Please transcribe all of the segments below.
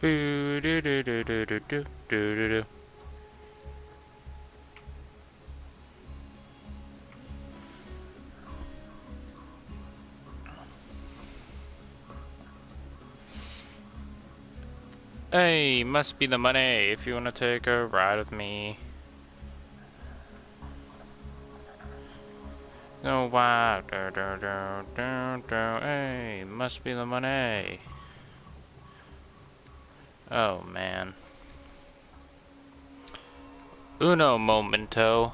Boo doo doo doo doo doo doo doo doo. Hey, must be the money if you want to take a ride with me. No, wow, hey, must be the money. Oh, man. Uno momento.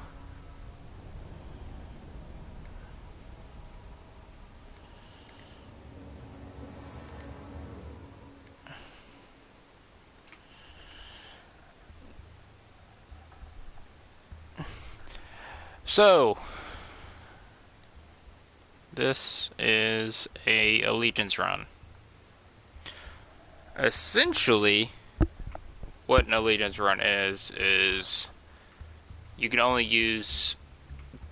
So, this is a allegiance run. Essentially, what an allegiance run is you can only use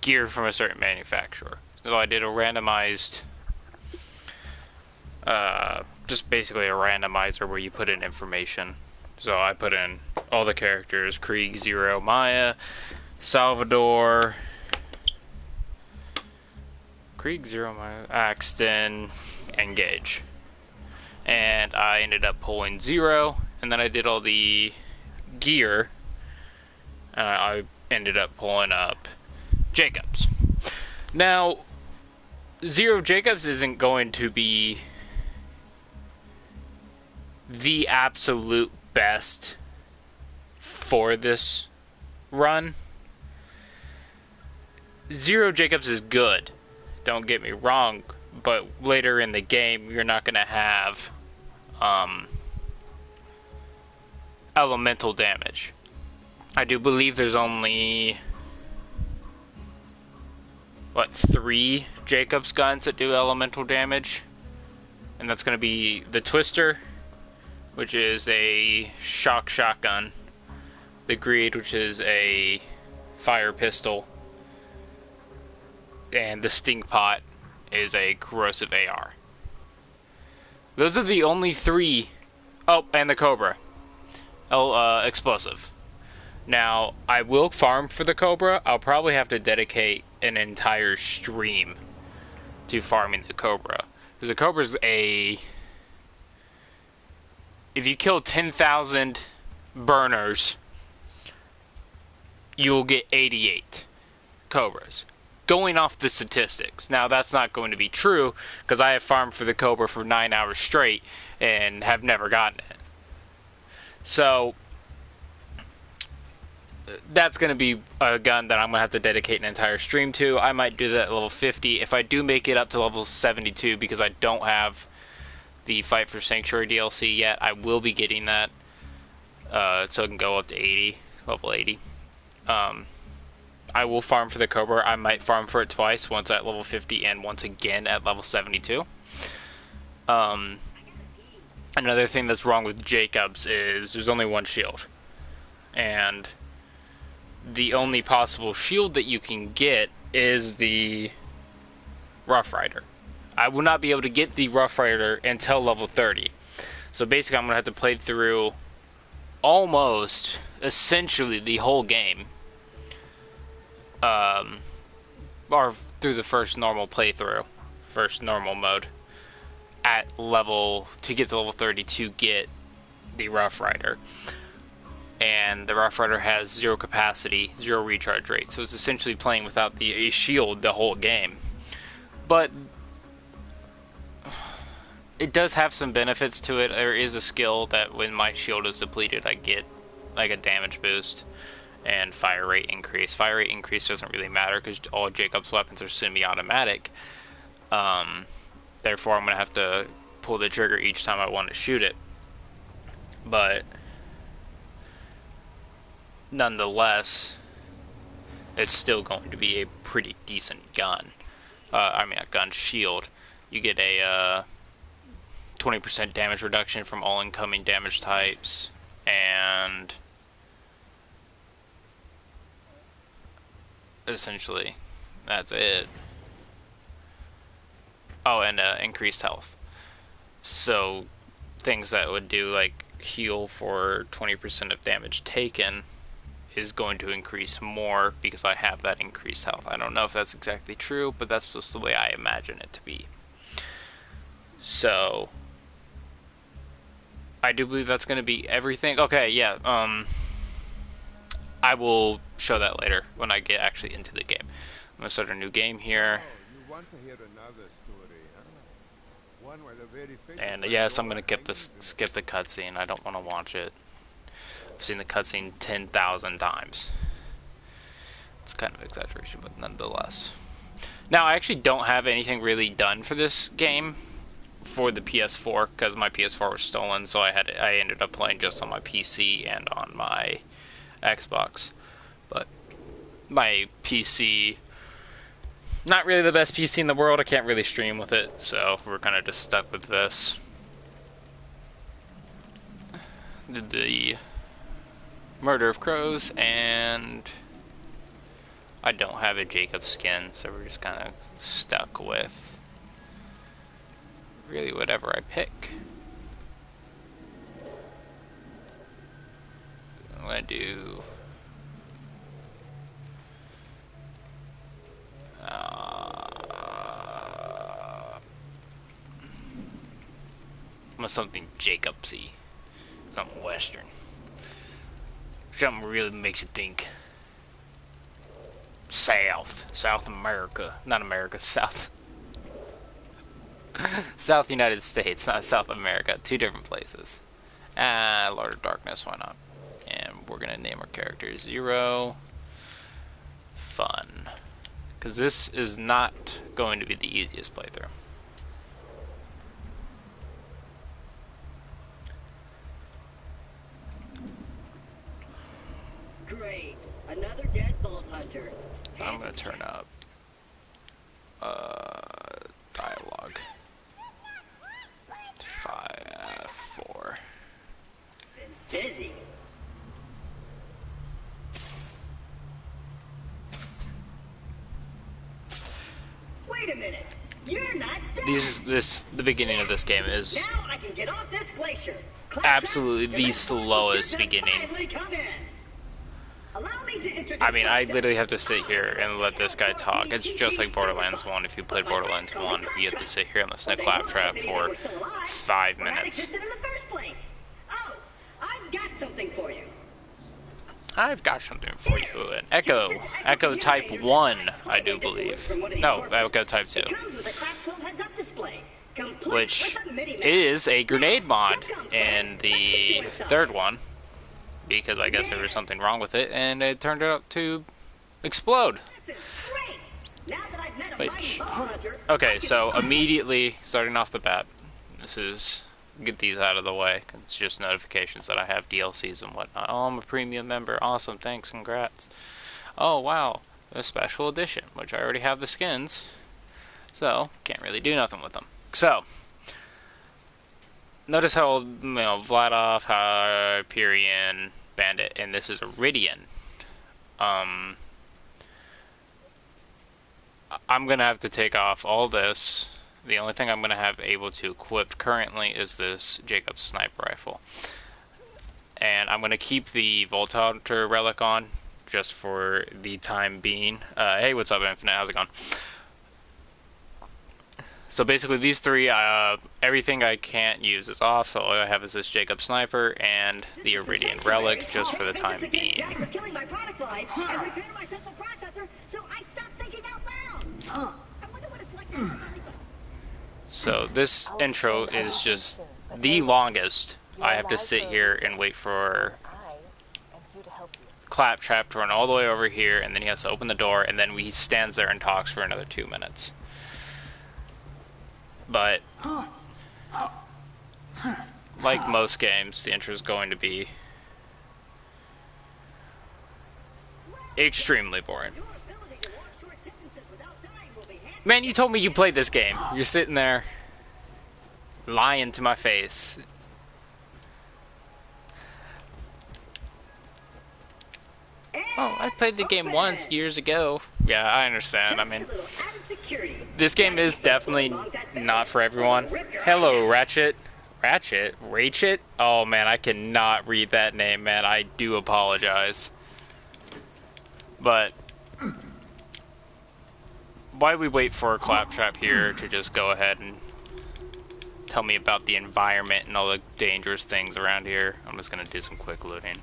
gear from a certain manufacturer. So I did a randomized, just basically a randomizer where you put in information. So I put in all the characters: Krieg, Zero, Maya, Salvador, Krieg, Zero, Maya, Axton, and Gage. And I ended up pulling Zero, and then I did all the gear, and I ended up pulling up Jakobs. Now, Zero Jakobs isn't going to be the absolute best for this run. Zero Jakobs is good, don't get me wrong, but later in the game you're not going to have elemental damage. I do believe there's only 3 Jakobs guns that do elemental damage, and that's going to be the Twister, which is a shock shotgun, the Greed, which is a fire pistol, and the Stink Pot is a corrosive AR. Those are the only 3. Oh, and the Cobra, explosive. Now, I will farm for the Cobra. I'll probably have to dedicate an entire stream to farming the Cobra, because the Cobra's if you kill 10,000 burners, you will get 88 Cobras. Going off the statistics. Now, that's not going to be true, because I have farmed for the Cobra for 9 hours straight and have never gotten it. So, that's going to be a gun that I'm going to have to dedicate an entire stream to. I might do that at level 50. If I do make it up to level 72, because I don't have the Fight for Sanctuary DLC yet, I will be getting that, so I can go up to 80, level 80. I will farm for the Cobra. I might farm for it twice, once at level 50 and once again at level 72. Another thing that's wrong with Jakobs is there's only one shield. And the only possible shield that you can get is the Rough Rider. I will not be able to get the Rough Rider until level 30. So basically I'm going to have to play through almost, essentially, the whole game. Or through the first normal playthrough, first normal mode, at level, to get to level 30 to get the Rough Rider. And the Rough Rider has 0 capacity, 0 recharge rate, so it's essentially playing without a shield the whole game. But it does have some benefits to it. There is a skill that when my shield is depleted, I get like a damage boost and fire rate increase. Fire rate increase doesn't really matter because all Jakobs weapons are semi-automatic. Therefore, I'm going to have to pull the trigger each time I want to shoot it. But nonetheless, it's still going to be a pretty decent gun. A gun shield. You get a 20% damage reduction from all incoming damage types, and essentially that's it. Oh, and increased health. So things that would do like heal for 20% of damage taken is going to increase more because I have that increased health. I don't know if that's exactly true, but that's just the way I imagine it to be. So I do believe that's going to be everything. Okay, yeah, I will show that later when I get actually into the game. I'm going to start a new game here. You want to hear another story, huh? One where the very And yes, I'm going to skip the cutscene. I don't want to watch it. I've seen the cutscene 10,000 times. It's kind of exaggeration, but nonetheless. Now, I actually don't have anything really done for this game for the PS4 because my PS4 was stolen, so I ended up playing just on my PC and on my Xbox. But my PC, not really the best PC in the world. I can't really stream with it, so we're kind of just stuck with this. Did the Murder of Crows, and I don't have a Jakobs skin, so we're just kind of stuck with really whatever I pick. I'm gonna do something Jakobsy, something Western, something really makes you think. South America, not America, South United States, not South America, two different places. Lord of Darkness, why not? And we're gonna name our character Zero Fun, because this is not going to be the easiest playthrough. Great, another deadbolt hunter. I'm gonna turn up dialogue 4. Been busy. Wait a minute. You're not dead. The beginning of this game is Now I can get off this glacier. absolutely the slowest beginning. Allow me to introduce I mean, I myself. literally have to sit here and let this guy talk. It's just like Borderlands 1. If you played Borderlands 1, you have to sit here and listen to Claptrap for 5 minutes. In the first place. Oh, I've got something for you. I've got something for you. An Echo Type 1, I do believe. No, Echo Type 2. Which is a grenade mod in the third one. Because I guess there was something wrong with it, and it turned out to explode. Which, okay, so immediately, starting off the bat, get these out of the way. It's just notifications that I have DLCs and whatnot. Oh, I'm a premium member. Awesome, thanks, congrats. Oh, wow, a special edition, which I already have the skins, so can't really do nothing with them. So, notice how, Vladov, Hyperion, Bandit, and this is Iridian. I'm gonna have to take off all this. The only thing I'm gonna have able to equip currently is this Jakobs sniper rifle. And I'm gonna keep the Volt Hunter relic on, just for the time being. Hey, what's up, Infinite? How's it going? So basically these three, everything I can't use is off, so all I have is this Jakobs sniper and the Iridian relic just for the time being. So this intro is just the longest. I have to sit here and wait for Claptrap to run all the way over here, and then he has to open the door, and then he stands there and talks for another 2 minutes. But like most games, the intro is going to be extremely boring. Man, you told me you played this game. You're sitting there lying to my face. Oh, I played the game once years ago. Yeah, I understand. I mean, this game is definitely not for everyone. Hello, Ratchet. Ratchet? Ratchet? Oh man, I cannot read that name, man. I do apologize. But why we wait for a Claptrap here to just go ahead and tell me about the environment and all the dangerous things around here? I'm just gonna do some quick looting.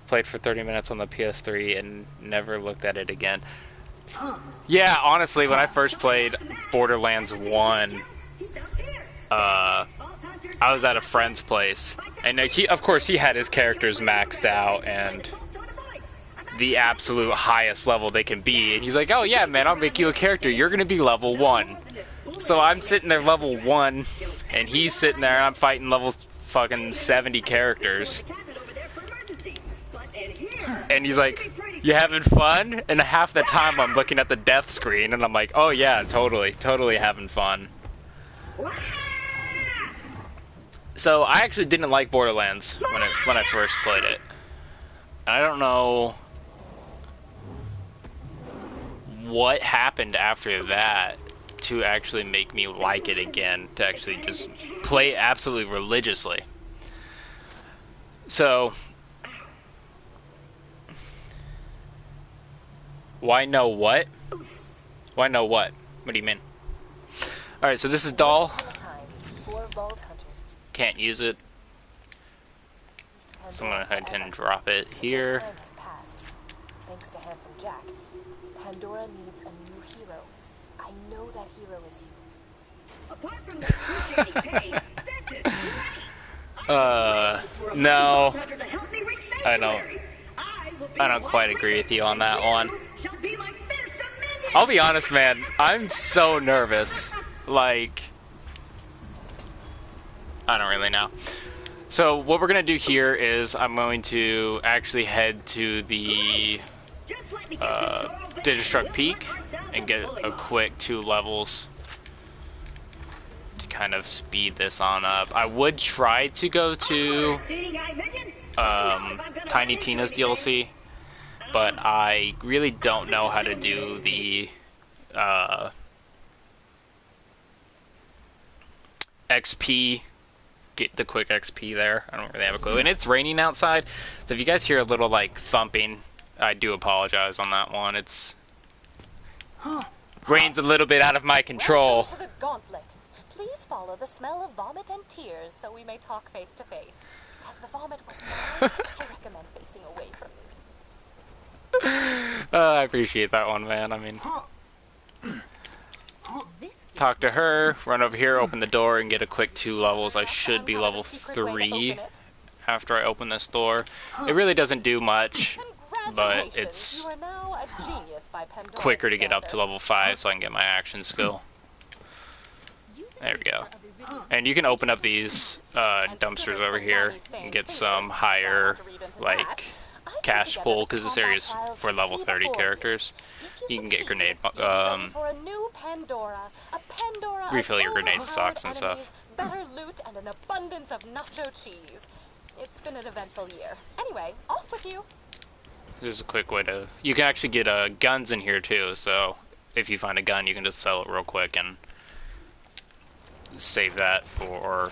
Played for 30 minutes on the PS3 and never looked at it again. Yeah, honestly, when I first played Borderlands 1, I was at a friend's place, and of course he had his characters maxed out and the absolute highest level they can be, and he's like, oh yeah man, I'll make you a character, you're gonna be level 1. So I'm sitting there level 1, and he's sitting there and I'm fighting level fucking 70 characters. And he's like, you having fun? And half the time I'm looking at the death screen and I'm like, oh yeah, totally having fun. So I actually didn't like Borderlands when I first played it. I don't know what happened after that to actually make me like it again, to actually just play absolutely religiously. So why know what? Why know what? What do you mean? Alright, so this is Doll. Can't use it. So I'm gonna go ahead and drop it here. Thanks to Handsome Jack, Pandora needs a new hero. I know that hero is you. Apart from the excruciating pain, this is great. No. I don't quite agree with you on that one. I'll be honest, man. I'm so nervous. Like, I don't really know. So what we're gonna do here is I'm going to actually head to the Digistruct Peak and get a quick 2 levels to kind of speed this on up. I would try to go to Tiny Tina's DLC, but I really don't know how to do the XP, get the quick XP there. I don't really have a clue. And it's raining outside, so if you guys hear a little like thumping, I do apologize on that one. It's rain's a little bit out of my control. Welcome to the gauntlet. Please follow the smell of vomit and tears so we may talk face to face. As the vomit was mine, I recommend facing away from me. I appreciate that one, man. I mean, talk to her, run over here, open the door, and get a quick 2 levels. I should be level 3 after I open this door. It really doesn't do much, but it's quicker to get up to level 5 so I can get my action skill. There we go. And you can open up these dumpsters over here and get some higher, like, cash pool, because this area is for level 30 characters. You can get grenade, refill your grenade stocks and stuff. Better loot and an abundance of nacho cheese. It's been an eventful year. Anyway, off with you. There's a quick way to... You can actually get guns in here too, so if you find a gun, you can just sell it real quick and save that for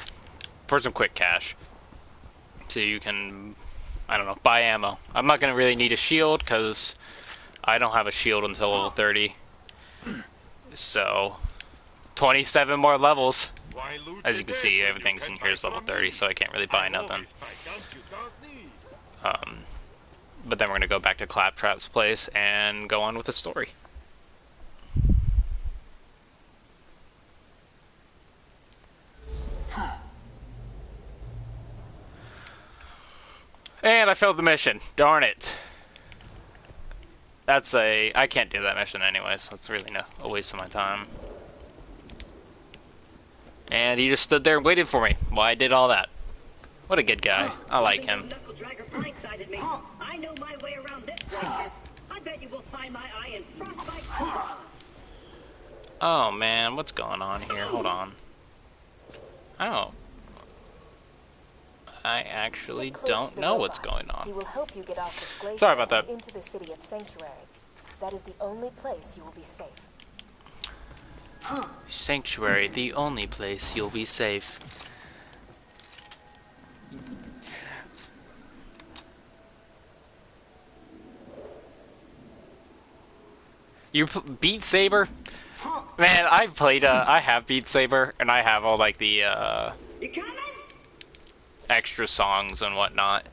some quick cash. So you can, I don't know, buy ammo. I'm not going to really need a shield because I don't have a shield until level 30. So, 27 more levels. As you can see, everything's in here is level 30, so I can't really buy nothing. But then we're going to go back to Claptrap's place and go on with the story. And I failed the mission. Darn it. I can't do that mission anyway, so it's really a waste of my time. And he just stood there and waited for me while I did all that. What a good guy. I like him. I know my way around this place. I bet you will find my eye in frostbite. Oh man, what's going on here? Hold on. Oh. I actually don't know what's going on. He will help you get off this glacier. Sorry about that. Into the city of Sanctuary. That is the only place you will be safe. Sanctuary, the only place you'll be safe. You Beat Saber? Man, I've played, I have Beat Saber, and I have all, like, the, You coming? extra songs and whatnot.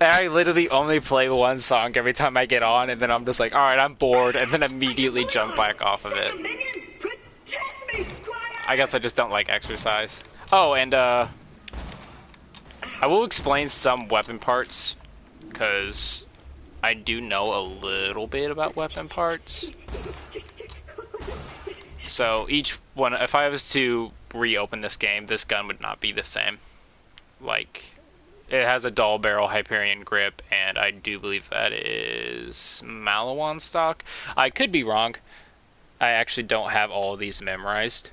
And I literally only play one song every time I get on, and then I'm just like, alright, I'm bored, and then immediately jump back off of it. I guess I just don't like exercise. Oh, and, I will explain some weapon parts, because I do know a little bit about weapon parts. So each one, if I was to reopen this game, this gun would not be the same. Like, it has a dull barrel Hyperion grip, and I do believe that is Malawan stock. I could be wrong. I actually don't have all of these memorized.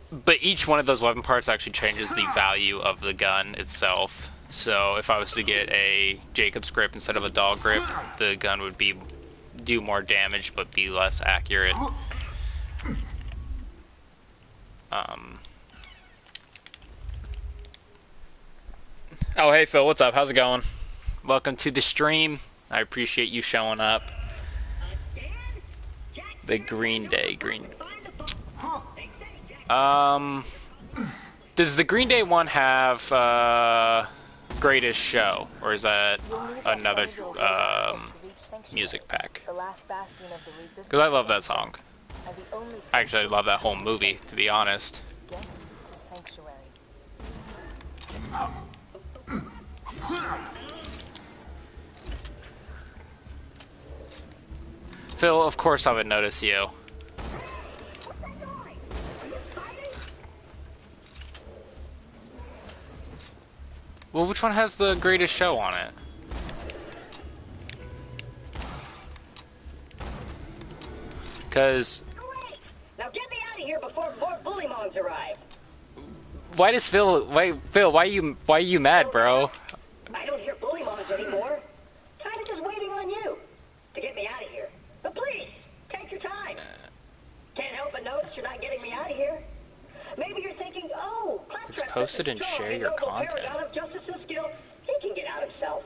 But each one of those weapon parts actually changes the value of the gun itself. So if I was to get a Jakobs grip instead of a dog grip, the gun would do more damage but be less accurate. Oh, hey Phil, what's up? How's it going? Welcome to the stream. I appreciate you showing up. The Green Day. Does the Green Day one have Greatest Show, or is that another music pack? Because I love that song. Actually, I love that whole movie, to be honest. Get to Sanctuary. Phil, of course I would notice you. Well, which one has the Greatest Show on it? Because... Now get me out of here before more bullymongs arrive. Why does Phil... Phil, why are you mad, bro? I don't hear bullymongs anymore. Kinda just waiting on you to get me out of here. But please, take your time. Can't help but notice you're not getting me out of here. Maybe you're thinking, oh, Claptrap's post it such a and strong share and your noble content. paragon of justice and skill. He can get out himself.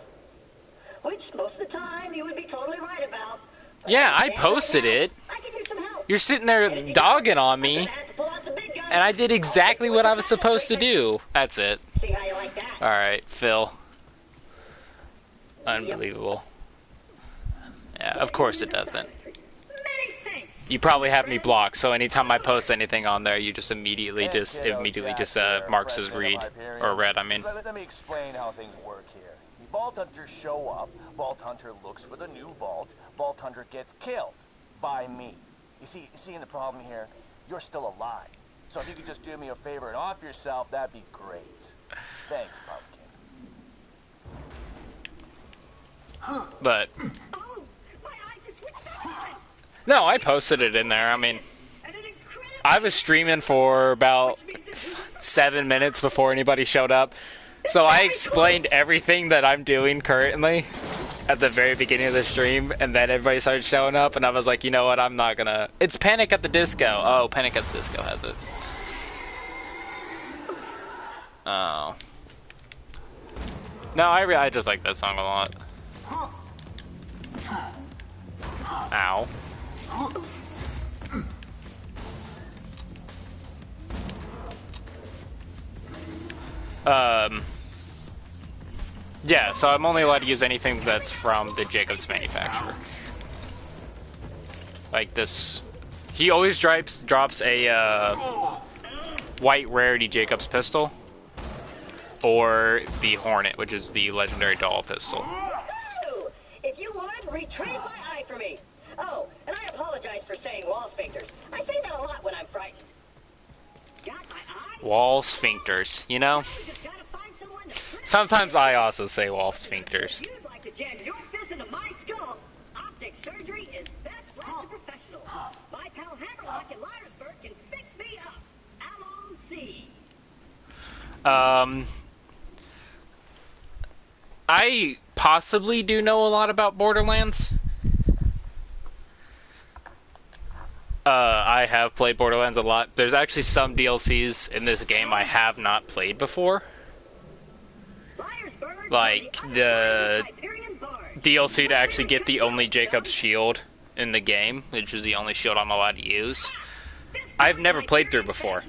Which most of the time you would be totally right about. But Yeah, I stand posted right now, it. I can use some help. You're sitting there dogging on me, I'm gonna have to pull out the big guns. and I did exactly what I was supposed to do. That's it. See how you like that? Alright, Phil. Unbelievable. Yeah, of course it doesn't. Many thanks. You probably have me blocked, so anytime I post anything on there, you just immediately Hey, just kiddo, Jack here, marks as president read of Hyperion. or read. I mean, Let me explain how things work here. The Vault Hunters show up, Vault Hunter looks for the new vault, Vault Hunter gets killed by me. You see the problem here? You're still alive. So if you could just do me a favor and off yourself, that'd be great. Thanks, Pumpkin. but Oh, my eye just switched back. no, I posted it in there. I mean, And an incredible I was streaming for about 7 minutes before anybody showed up. So I explained everything that I'm doing currently at the very beginning of the stream, and then everybody started showing up, and I was like, you know what, I'm not gonna... It's Panic at the Disco. Oh, Panic at the Disco has it. Oh. No, I just like that song a lot. Ow. Yeah, so I'm only allowed to use anything that's from the Jakobs manufacturer. Like this. He always drops a white rarity Jakobs pistol. Or the Hornet, which is the legendary doll pistol. Woohoo! If you would, retrieve my eye for me. Oh, and I apologize for saying wall sphincters. I say that a lot when I'm frightened. Got my eye? Wall sphincters, you know? Just gotta find someone to print Sometimes I also say wall sphincters. If you'd like to jam your fist into my skull, optic surgery is best left to professionals. My pal Hammerlock in Liarsburg can fix me up. Alon C. possibly do know a lot about Borderlands. I have played Borderlands a lot. There's actually some DLCs in this game I have not played before. Like the DLC to actually get the only Jakobs shield in the game, which is the only shield I'm allowed to use. I've never played through before.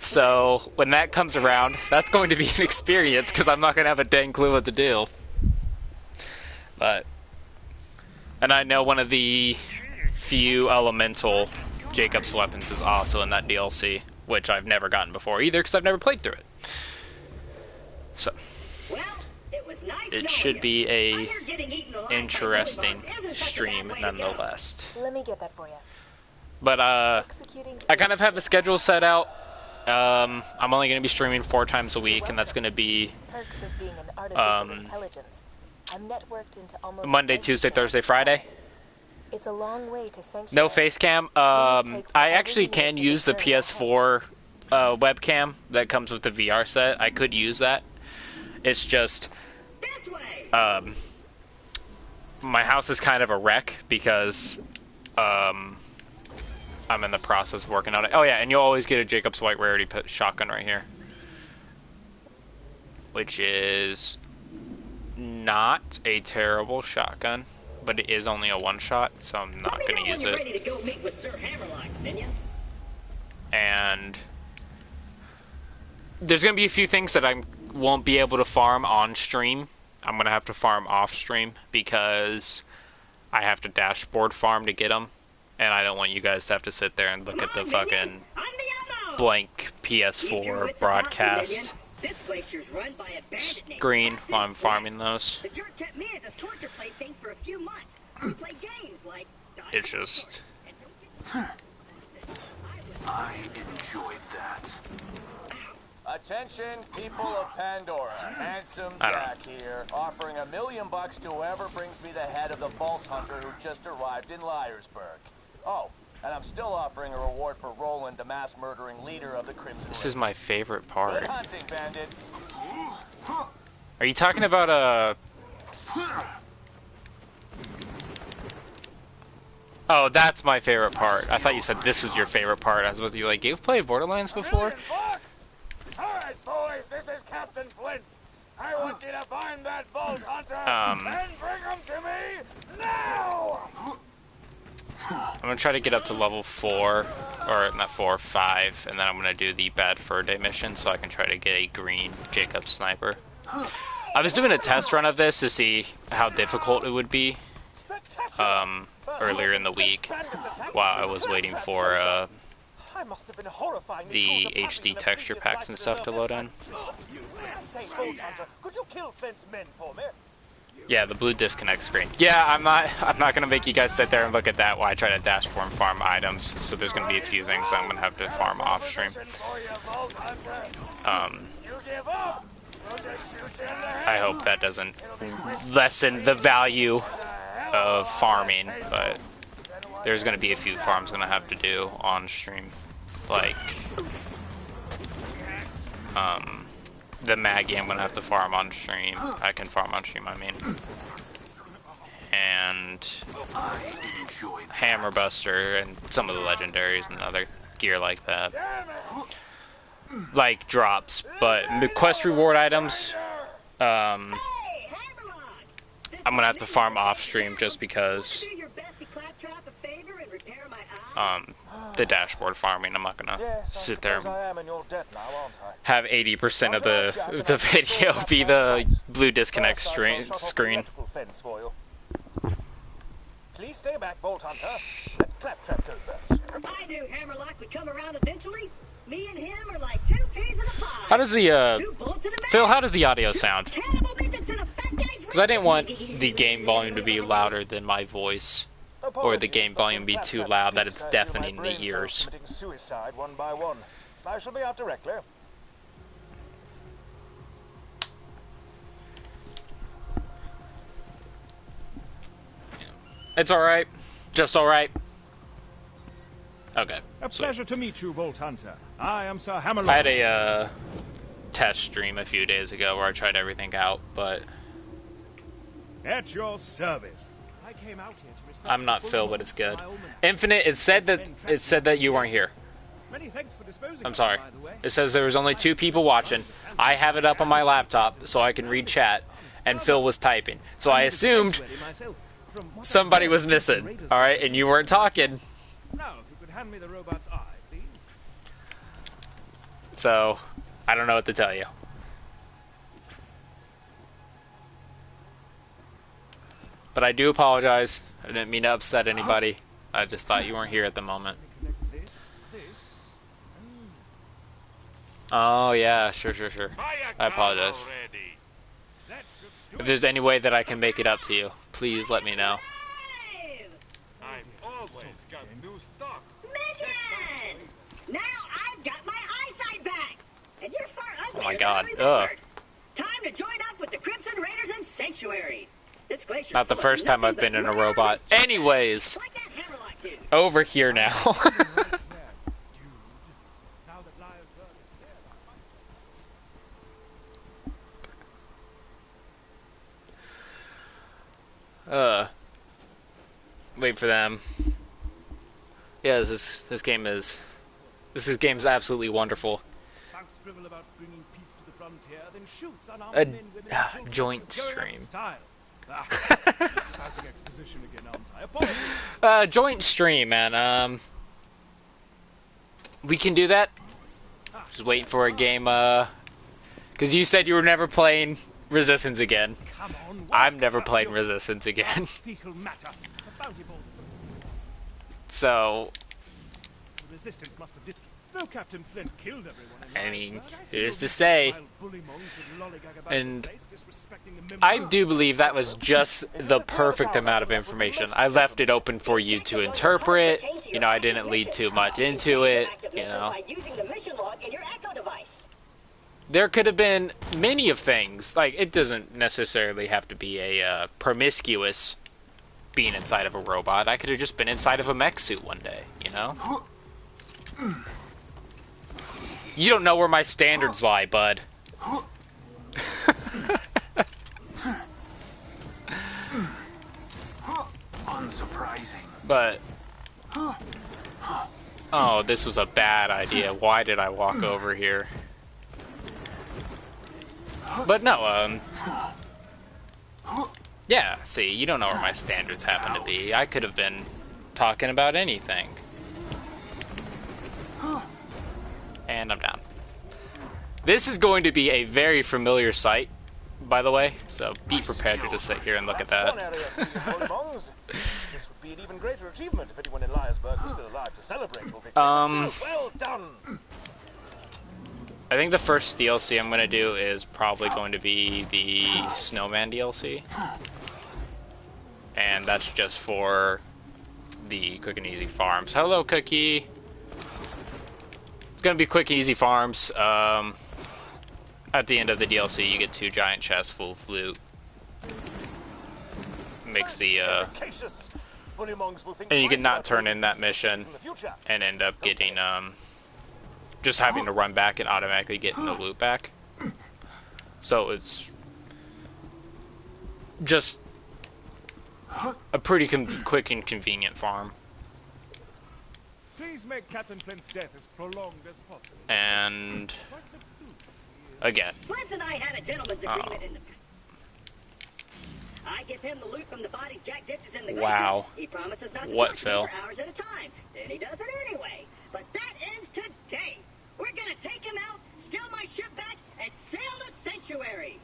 So when that comes around, that's going to be an experience because I'm not going to have a dang clue what to do. And I know one of the few elemental Jakobs weapons is also in that DLC, which I've never gotten before either because I've never played through it. So it should be a interesting stream nonetheless. Let me get that for you. But I kind of have a schedule set out. I'm only going to be streaming 4 times a week, and that's going to be Perks of being an artificial intelligence. I'm networked into almost Monday, Tuesday, Thursday, Friday. It's a long way to sanction. No face cam. I actually can use the PS4 webcam that comes with the VR set. I could use that. It's just my house is kind of a wreck because I'm in the process of working on it. Oh yeah, and you'll always get a Jakobs White Rarity shotgun right here, which is not a terrible shotgun, but it is only a one-shot, so I'm not going to use it. Ready to go meet with Sir Hammerlock, minion. And there's going to be a few things that I won't be able to farm on stream. I'm going to have to farm off stream because I have to dashboard farm to get them. And I don't want you guys to have to sit there and look at the fucking blank PS4 broadcast screen while I'm farming those. It's just... I enjoy that. Attention, people of Pandora. Handsome Jack here, offering $1 million to whoever brings me the head of the Vault Hunter who just arrived in Liarsburg. Oh, and I'm still offering a reward for Roland, the mass-murdering leader of the Crimson This is my favorite part. Good hunting, bandits. Are you talking about Oh, that's my favorite part. I thought you said this was your favorite part. I was with you like, you've played Borderlands before? Alright, boys, this is Captain Flint. I want you to find that Vault Hunter and bring him to me now! I'm gonna try to get up to level 4, or not 4, 5, and then I'm gonna do the Bad Fur Day mission so I can try to get a green Jakobs sniper. I was doing a test run of this to see how difficult it would be earlier in the week while I was waiting for the HD texture packs and stuff to load in. Could you kill Flint's men for me? Yeah, the blue disconnect screen. Yeah, I'm not gonna make you guys sit there and look at that while I try to dashboard and farm items. So there's gonna be a few things I'm gonna have to farm off stream. I hope that doesn't lessen the value of farming, but there's gonna be a few farms I'm gonna have to do on stream, like the Maggie I'm gonna have to farm on stream. I can farm on stream, I mean. And Hammer Buster and some of the legendaries and other gear like that. Like drops, but the quest reward items, I'm gonna have to farm off stream just because the dashboard farming, I'm not gonna sit there and have 80% of the video be the blue disconnect screen. Please stay back, Vault Hunter. Let Claptrap go first. I knew Hammerlock would come around eventually. Me and him are like 2 peas in a pod. How does the Phil, how does the audio sound? Because I didn't want the game volume to be louder than my voice, or the game volume be too loud that it's deafening the ears. Suicide one by one. I shall be out directly. It's alright. Just alright. Okay. A pleasure to meet you, Vault Hunter. I am Sir Hammerlock. I had a test stream a few days ago where I tried everything out, but At your service. I came out here to research I'm not the Phil, bully but it's good. monster in my almanac. Infinite, it said that you weren't here. Many thanks for disposing I'm of sorry. them, by the way. It says there was only 2 people watching. I have it up on my laptop so I can read chat, and Phil was typing. So I assumed somebody was missing. Alright, and you weren't talking. Now, if you could hand me the robot's eye, please. So, I don't know what to tell you. But I do apologize. I didn't mean to upset anybody. I just thought you weren't here at the moment. Connect this to this. Oh, yeah, sure. I apologize. That should do If there's any way that I can make it up to you, please let me know. I've always got new stock. Megan! Now I've got my eyesight back! And you're far uglier Oh my than God, I remembered. ugh. Time to join up with the Crimson Raiders and Sanctuary. This glacier's Not the full of first time nothing I've been but in a rares robot. and Anyways, like that Hammerlock dude. over here now. right there, dude. Now that Liarsburg is clear, Wait for them. Yeah, this game's absolutely wonderful. spouts drivel about bringing peace to the frontier, then shoots unarmed A men, women, and children joint with going out stream. of style. Starting exposition again, aren't I? Apologies. Joint stream, man. We can do that. Just waiting for a game, because you said you were never playing Resistance again. Come on, what I'm never about playing your Resistance again. fecal matter? A bountiful. So, The resistance must have though Captain Flint killed everyone in I mean, Liarsburg, I who's still to say? wild bully monks would lollygag about And the place, disrespecting the members I of do believe that was just the perfect amount of information. I left it open for you to interpret. You know, I didn't lead too much into it. You know, By using the mission log in your Echo device. there could have been many of things. Like, it doesn't necessarily have to be a promiscuous being inside of a robot. I could have just been inside of a mech suit one day, you know? You don't know where my standards lie, bud. Unsurprising. But... Oh, this was a bad idea. Why did I walk over here? But no, yeah, see, you don't know where my standards happen to be. I could have been talking about anything. And I'm down. This is going to be a very familiar sight, by the way, so be prepared to just sit here and look at That's that. one area for you, Holy Mongs. This would be an even greater achievement if anyone in Liarsburg was still alive to celebrate your victory. But still, well done. I think the first DLC I'm going to do is probably going to be the Snowman DLC. And that's just for the Quick and Easy Farms. Hello, Cookie! It's going to be Quick and Easy Farms. At the end of the DLC, you get 2 giant chests full of loot. Makes the, and you can not turn in that mission and end up getting, just having to run back and automatically getting the loot back. So it's just a pretty quick and convenient farm. Please make Captain Flint's death as prolonged as possible. And again, Flint and I had a gentleman's agreement in the I give him the loot from the bodies Jack ditches in the glacier. Wow. He promises not to What, talk to Phil? me for hours at a time. Then he does it anyway. But that ends today. We're gonna take him out, steal my ship back, and sail to Sanctuary.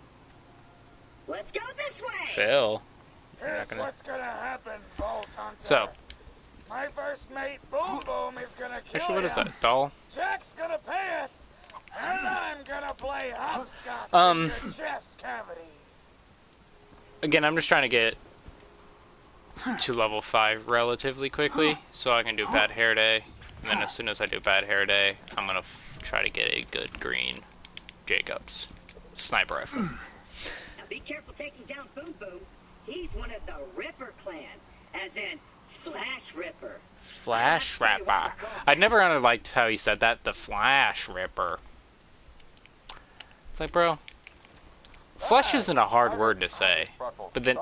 Let's go this way. Phil. Here's what's gonna happen, Vault Hunter. So, My first mate, Boom Boom, is gonna kill actually, what is ya. that? Doll? Jack's gonna pay us, and I'm gonna play hopscotch Um. in your chest cavity. Again, I'm just trying to get to level 5 relatively quickly, so I can do Bad Hair Day. And then as soon as I do Bad Hair Day, I'm gonna try to get a good green Jakobs sniper rifle. Now be careful taking down Boom Boom. He's one of the Ripper clan, as in Flash Ripper. Flash Ripper. I never really liked how he said that, the Flash Ripper. It's like, bro, Flesh isn't a hard word to say, but then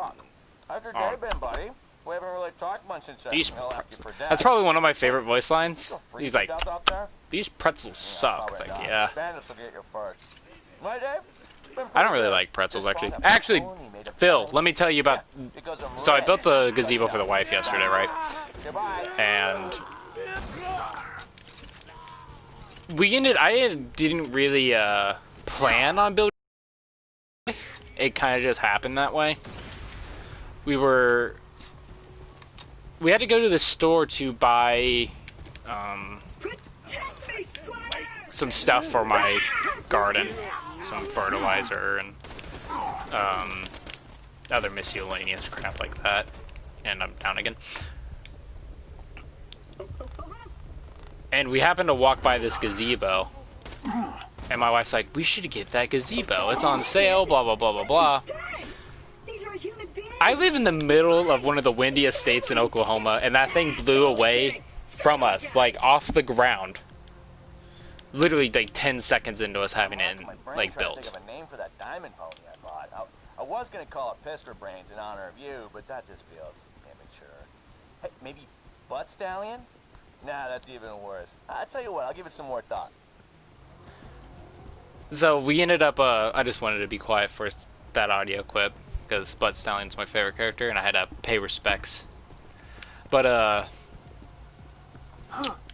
How's your day been, buddy? We haven't really talked much since these I'll ask you pretzels. for that. That's probably one of my favorite voice lines. He's like, Death out there? these pretzels suck. It's like, Probably not. yeah. Bandits will get you first. My day? Been I don't pretty really good. like pretzels, Just actually. bought a Actually, pony made of Phil, pine. let me tell you about... Yeah, because I'm So I rich. built the gazebo for the wife yesterday, right? Goodbye. And I didn't really plan on building. It kind of just happened that way. We had to go to the store to buy some stuff for my garden, some fertilizer and other miscellaneous crap like that. And I'm down again. And we happened to walk by this gazebo. And my wife's like, we should get that gazebo. It's on sale, blah, blah, blah, blah, blah. I live in the middle of one of the windiest states in Oklahoma, and that thing blew away from us, like, off the ground. Literally, like, 10 seconds into us having it, like, built. Think of a name for that diamond pony I bought. I was going to call it Pister Brains in honor of you, but that just feels immature. Hey, maybe Butt Stallion? Nah, that's even worse. I'll tell you what, I'll give it some more thought. So we ended up, I just wanted to be quiet for that audio clip, because Bud Stallion's my favorite character, and I had to pay respects. But,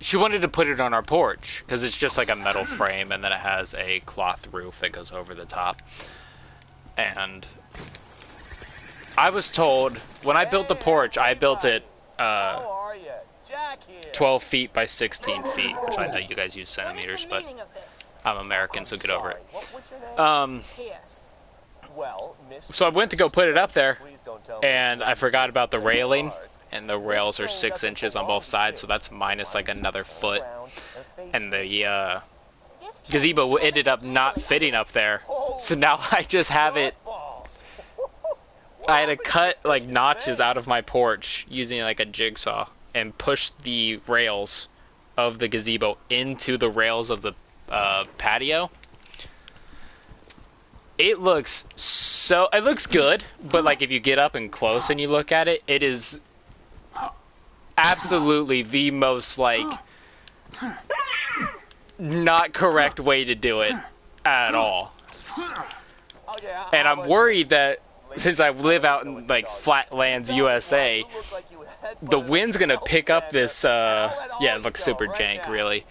she wanted to put it on our porch, because it's just like a metal frame, and then it has a cloth roof that goes over the top. And I was told, when I built the porch, I built it, How are you? Jack here. 12 feet by 16 feet, which I know you guys use centimeters, but I'm American, so get over it. What was your name? Yes. Well, Miss So I went to go put it up there, Please don't tell me and I forgot about the railing, and the rails are 6 inches on both sides, so that's minus like another foot. And the gazebo ended up not fitting up there, so now I just have it. I had to cut like notches out of my porch using like a jigsaw and push the rails of the gazebo into the rails of the patio. It looks good, but like if you get up and close and you look at it, it is absolutely the most like not correct way to do it at all. And I'm worried that since I live out in like Flatlands, USA, the wind's gonna pick up this yeah, it looks super jank really.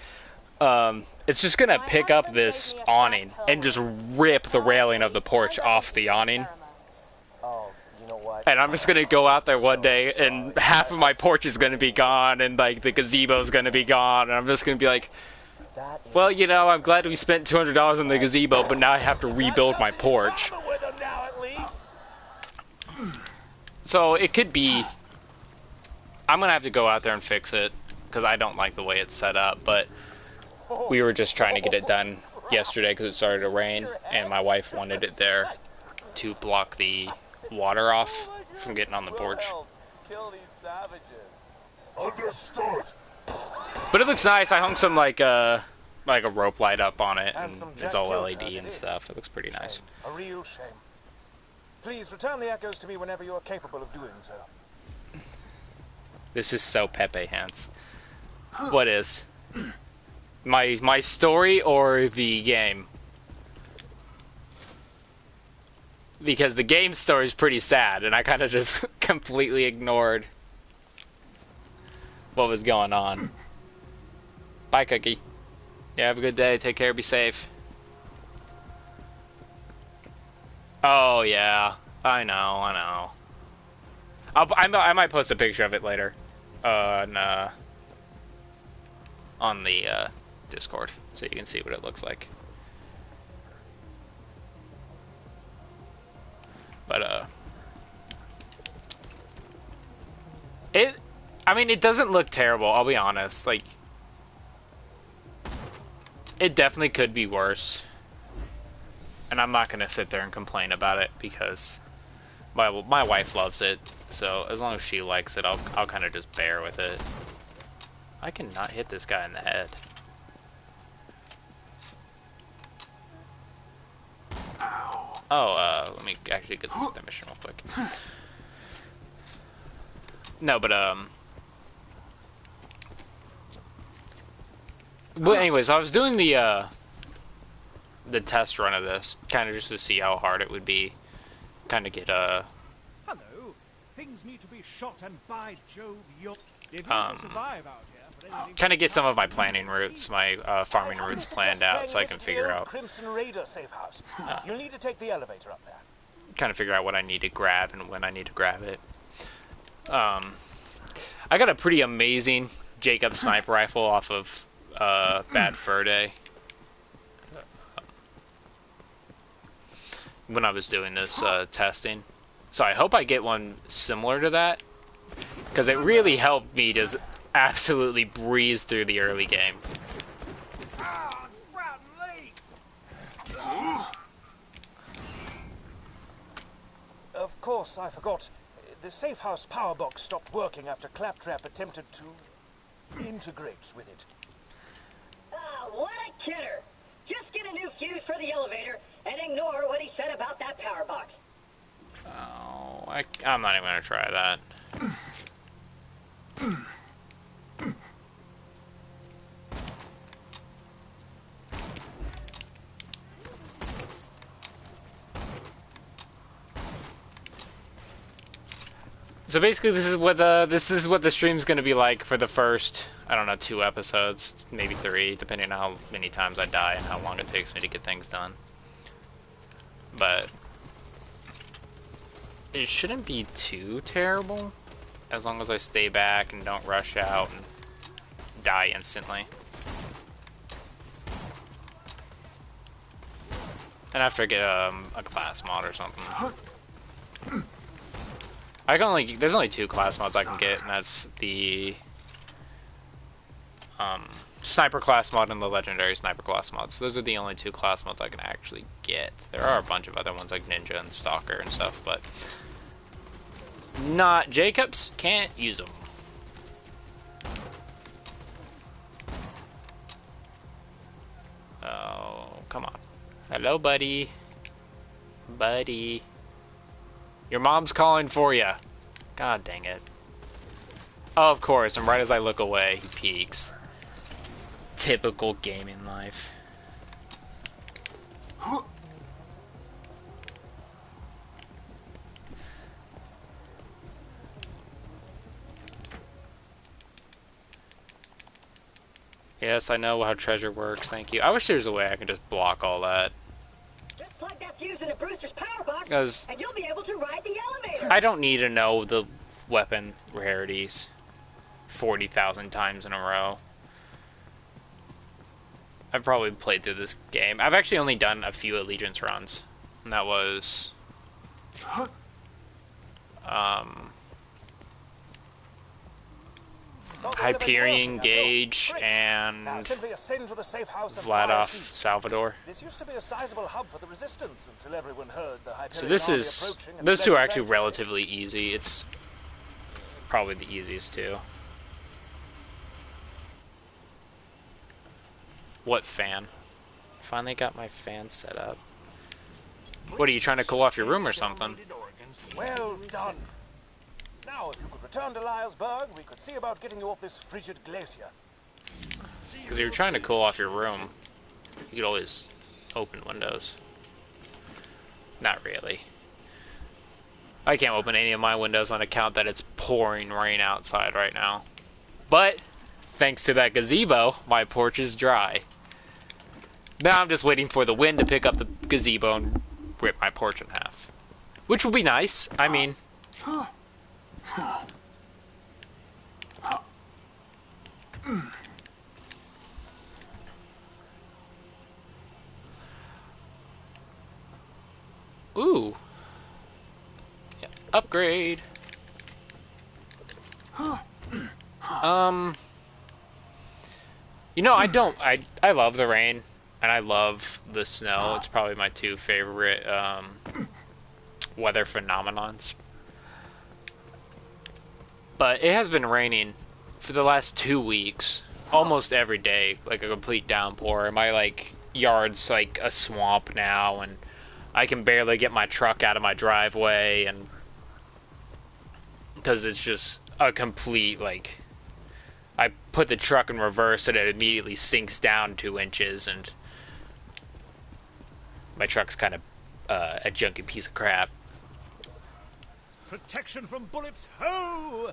It's just gonna pick up this awning and just rip the railing of the porch off the awning. And I'm just gonna go out there one day and half of my porch is gonna be gone and like the gazebo's gonna be gone, and I'm just gonna be like, well, you know, I'm glad we spent $200 on the gazebo, but now I have to rebuild my porch. So it could be, I'm gonna have to go out there and fix it because I don't like the way it's set up, but we were just trying to get it done yesterday because it started to rain, and my wife wanted it there to block the water off from getting on the porch. But it looks nice. I hung some like a rope light up on it, and it's all LED and stuff. It looks pretty nice. A real shame. Please return the echoes to me whenever you are capable of doing so. This is so Pepe Hands. What is? My story or the game? Because the game story is pretty sad, and I kind of just completely ignored what was going on. Bye, Cookie. Yeah, have a good day. Take care. Be safe. Oh, yeah. I know. I might post a picture of it later. On the Discord, so you can see what it looks like. But, I mean, it doesn't look terrible, I'll be honest. Like, it definitely could be worse. And I'm not gonna sit there and complain about it because my wife loves it. So as long as she likes it, I'll kind of just bear with it. I cannot hit this guy in the head. Ow. Oh, let me actually get this other mission real quick. No, but, Well, anyways, I was doing the test run of this, kind of just to see how hard it would be. Kind of get, Hello. Things need to be shot, and by Jove, you're... If you can survive out here for anything... kind of get some of my planning routes, my farming routes planned out, so I can figure out... Crimson Raider safe house. You'll need to take the elevator up there. Kind of figure out what I need to grab and when I need to grab it. I got a pretty amazing Jakobs sniper rifle off of Bad Fur Day. When I was doing this testing. So I hope I get one similar to that. Because it really helped me just absolutely breeze through the early game. Of course, I forgot. The safe house power box stopped working after Claptrap attempted to integrate with it. What a kidder! Just get a new fuse for the elevator and ignore what he said about that power box. Oh, I'm not even going to try that. So basically, this is what the stream's going to be like for the first, I don't know, 2 episodes, maybe 3, depending on how many times I die and how long it takes me to get things done. But it shouldn't be too terrible, as long as I stay back and don't rush out and die instantly. And after I get a class mod or something. There's only 2 class mods I can get, and that's the sniper class mod and the legendary sniper class mod. So those are the only 2 class mods I can actually get. There are a bunch of other ones like ninja and stalker and stuff, but not Jakobs. Can't use them. Oh, come on. Hello, buddy. Buddy. Your mom's calling for you. God dang it. Oh, of course, and right as I look away, he peeks. Typical gaming life. Yes, I know how treasure works, thank you. I wish there was a way I could just block all that. Just plug that fuse into Brewster's power box, Because and you'll be able to ride the elevator. I don't need to know the weapon rarities 40,000 times in a row. I've probably played through this game. I've actually only done a few Allegiance runs. And that was... Hyperion, Gage, and Vladov, Salvador. This used to be a sizable hub for the Resistance until everyone heard the Hyperion So this army is... approaching and Those 2 are fled actually the sanctuary. relatively easy. It's probably the easiest too. What fan? Finally got my fan set up. What, are you trying to cool off your room or something? Well done. Now, if you could return to Liarsburg, we could see about getting you off this frigid glacier. Because if you're trying to cool off your room, you could always open windows. Not really. I can't open any of my windows on account that it's pouring rain outside right now. But, thanks to that gazebo, my porch is dry. Now I'm just waiting for the wind to pick up the gazebo and rip my porch in half. Which would be nice. I mean... Ooh. Yeah, upgrade. You know, I love the rain and I love the snow. It's probably my 2 favorite weather phenomenons. But it has been raining for the last 2 weeks, almost every day, like a complete downpour. My yard's like a swamp now, and I can barely get my truck out of my driveway, and because it's just a complete, like, I put the truck in reverse and it immediately sinks down 2 inches, and my truck's kind of a junky piece of crap. Protection from bullets, ho!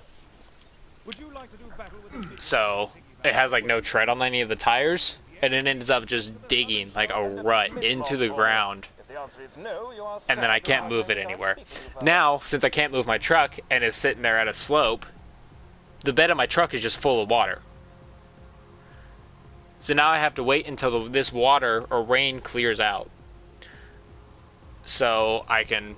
Would you like to do battle with a So it has like no tread on any of the tires, and it ends up just digging like a rut into the ground, If the answer is no, you are and then I can't move it anywhere. Now, since I can't move my truck and it's sitting there at a slope, the bed of my truck is just full of water. So now I have to wait until this water or rain clears out, so I can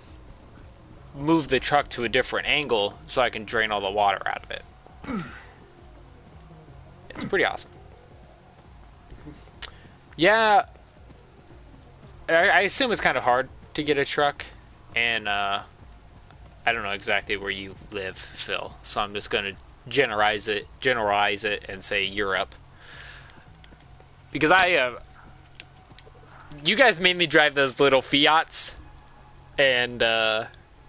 move the truck to a different angle so I can drain all the water out of it. It's pretty awesome. Yeah, I assume it's kind of hard to get a truck, and I don't know exactly where you live, Phil, so I'm just going to generalize it and say Europe. Because you guys made me drive those little Fiats, and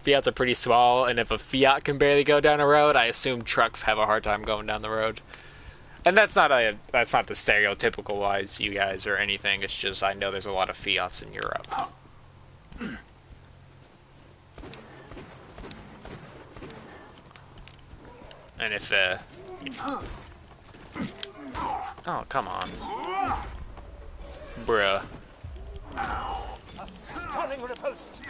Fiats are pretty small, and if a Fiat can barely go down a road, I assume trucks have a hard time going down the road. And that's not the stereotypical wise, you guys, or anything. It's just I know there's a lot of Fiats in Europe. And if oh, come on. Bruh. A stunning riposte.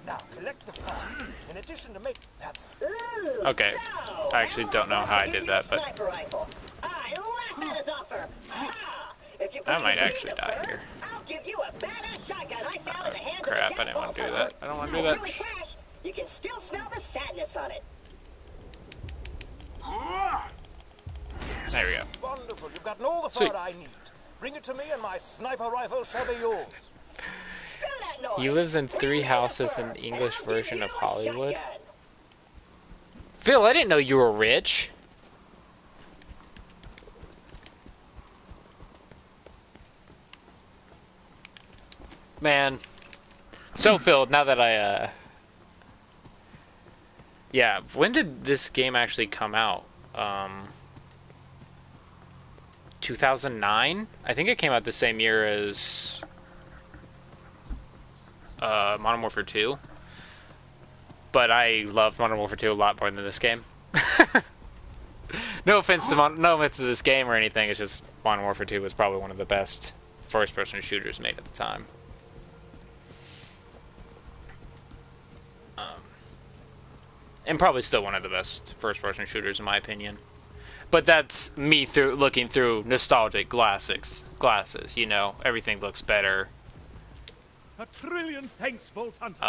Now collect the fire. In addition to make that's Ooh, Okay. so, I actually don't know how I did that, but sniper rifle. I laugh at his offer. Ha! If you I might believe actually it, die sir, here. I'll give you a badass shotgun I found in the hands Crap, of I a didn't want to do dead that. I don't want to do It's that. really fresh. You can still smell the sadness on it. There we go. wonderful. You've gotten all the Sweet. fire I need. Bring it to me and my sniper rifle shall be yours. Spill that noise. He lives in 3 Bring me the houses fur, in the and English I'll give version you of a Hollywood. shotgun. Phil, I didn't know you were rich. Man. So, Phil, now that yeah, when did this game actually come out? 2009? I think it came out the same year as Modern Warfare 2. But I loved Modern Warfare 2 a lot more than this game. No offense to this game or anything, it's just Modern Warfare 2 was probably one of the best first-person shooters made at the time. And probably still one of the best first-person shooters in my opinion. But that's me looking through nostalgic glasses. You know, everything looks better. A trillion thanks, Vault Hunter.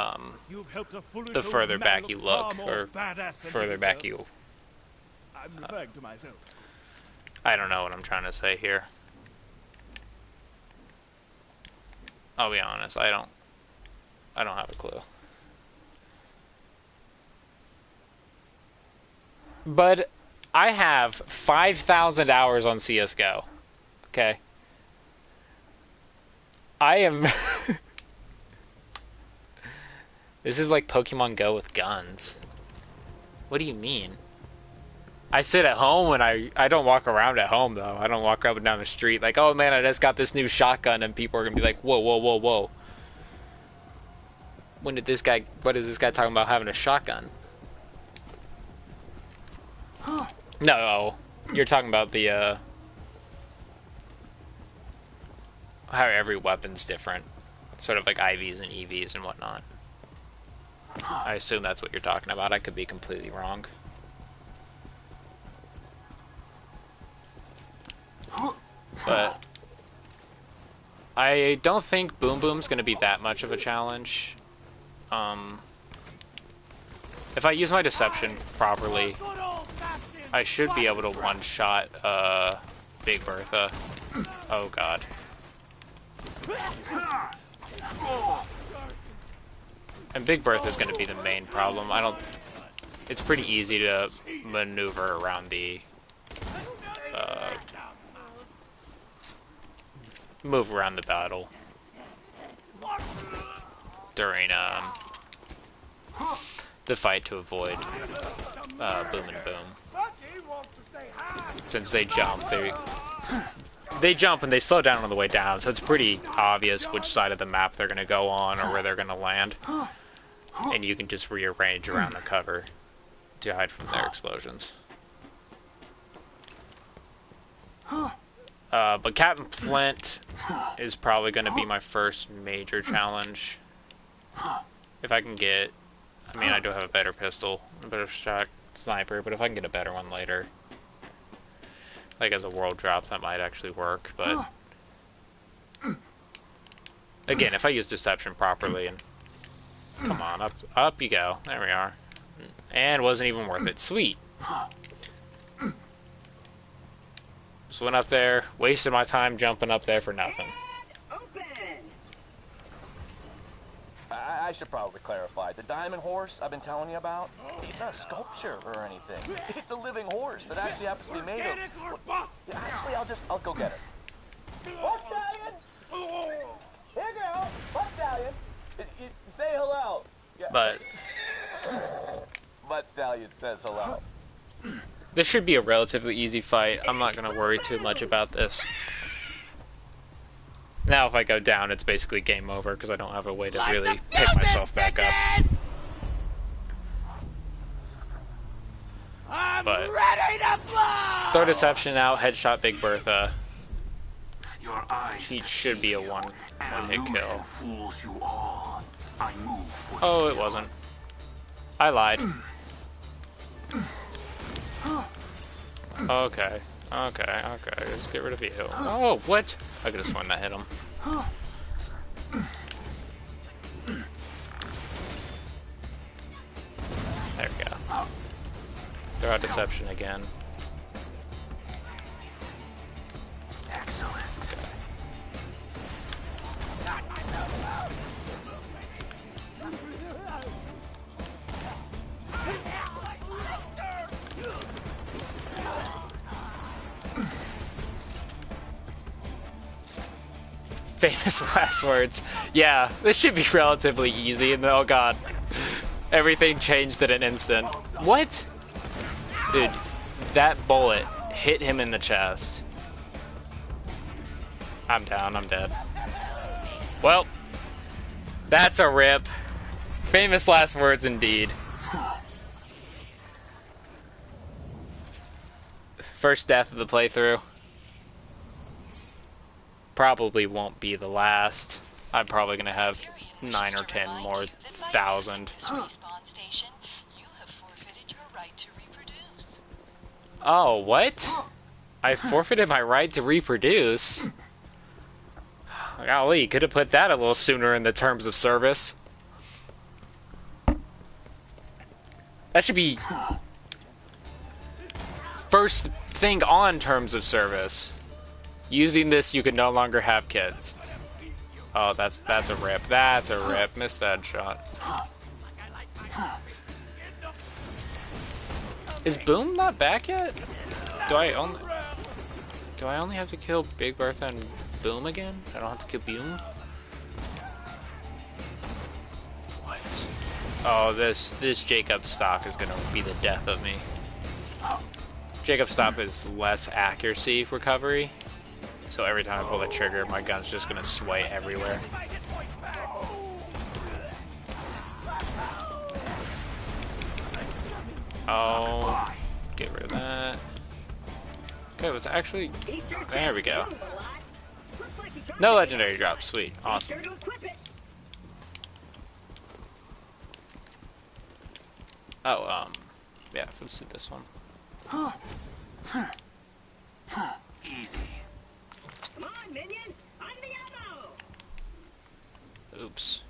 You've helped a foolish The old further man back you far look, more or badass than further he back deserves. you... I'm referring to myself. I don't know what I'm trying to say here. I'll be honest, I don't have a clue. But I have 5,000 hours on CSGO. Okay. I am... This is like Pokemon Go with guns. What do you mean? I sit at home and I don't walk around at home though. I don't walk up and down the street like, oh man, I just got this new shotgun, and people are gonna be like, whoa, whoa, whoa, whoa. What is this guy talking about having a shotgun? No, you're talking about the, how every weapon's different. Sort of like IVs and EVs and whatnot. I assume that's what you're talking about. I could be completely wrong. But I don't think Boom Boom's gonna be that much of a challenge. If I use my deception properly, I should be able to one-shot Big Bertha. Oh god. And Big Bertha's gonna be the main problem. It's pretty easy to maneuver around the move around the battle. during the fight to avoid Boom and Boom. Since they jump, they jump and they slow down on the way down, so it's pretty obvious which side of the map they're going to go on or where they're going to land. And you can just rearrange around the cover to hide from their explosions. But Captain Flint is probably going to be my first major challenge. If I can get... I mean, I do have a better pistol, a better shot sniper, but if I can get a better one later, like as a world drop, that might actually work. But again, if I use deception properly and come on, up you go. There we are. And it wasn't even worth it. Sweet. Just went up there, wasted my time jumping up there for nothing. I should probably clarify. The diamond horse I've been telling you about, it's not a sculpture or anything. It's a living horse that actually happens to be made of... Yeah, actually, I'll go get it. What stallion? Here, girl. What stallion? Say hello. Yeah. But stallion says hello. This should be a relatively easy fight. I'm not going to worry too much about this. Now if I go down, it's basically game over because I don't have a way to really pick myself back up. But throw deception out, headshot Big Bertha. He should be a one-hit kill. Oh, it wasn't. I lied. Okay. Let's get rid of you. Oh, what? I could have sworn that hit him. There we go. Throw out deception again. Excellent. Okay. Famous last words. Yeah, this should be relatively easy, and oh god. Everything changed in an instant. What? Dude, that bullet hit him in the chest. I'm down, I'm dead. Well, that's a rip. Famous last words indeed. First death of the playthrough. Probably won't be the last. I'm probably gonna have 9 or 10 more thousand. Oh, what? I forfeited my right to reproduce? Golly, could have put that a little sooner in the terms of service. That should be first thing on terms of service. Using this, you can no longer have kids. Oh, that's a rip. That's a rip. Missed that shot. Is Boom not back yet? Do I only have to kill Big Bertha and Boom again? I don't have to kill Boom? What? Oh, this Jakobs stock is gonna be the death of me. Jakobs stock is less accuracy recovery. So every time I pull the trigger, my gun's just gonna sway everywhere. Oh, get rid of that. Okay, let's actually... There we go. No legendary drops, sweet, awesome. Oh, yeah, let's do this one. Easy. Come on, minion! On the ammo! Oops.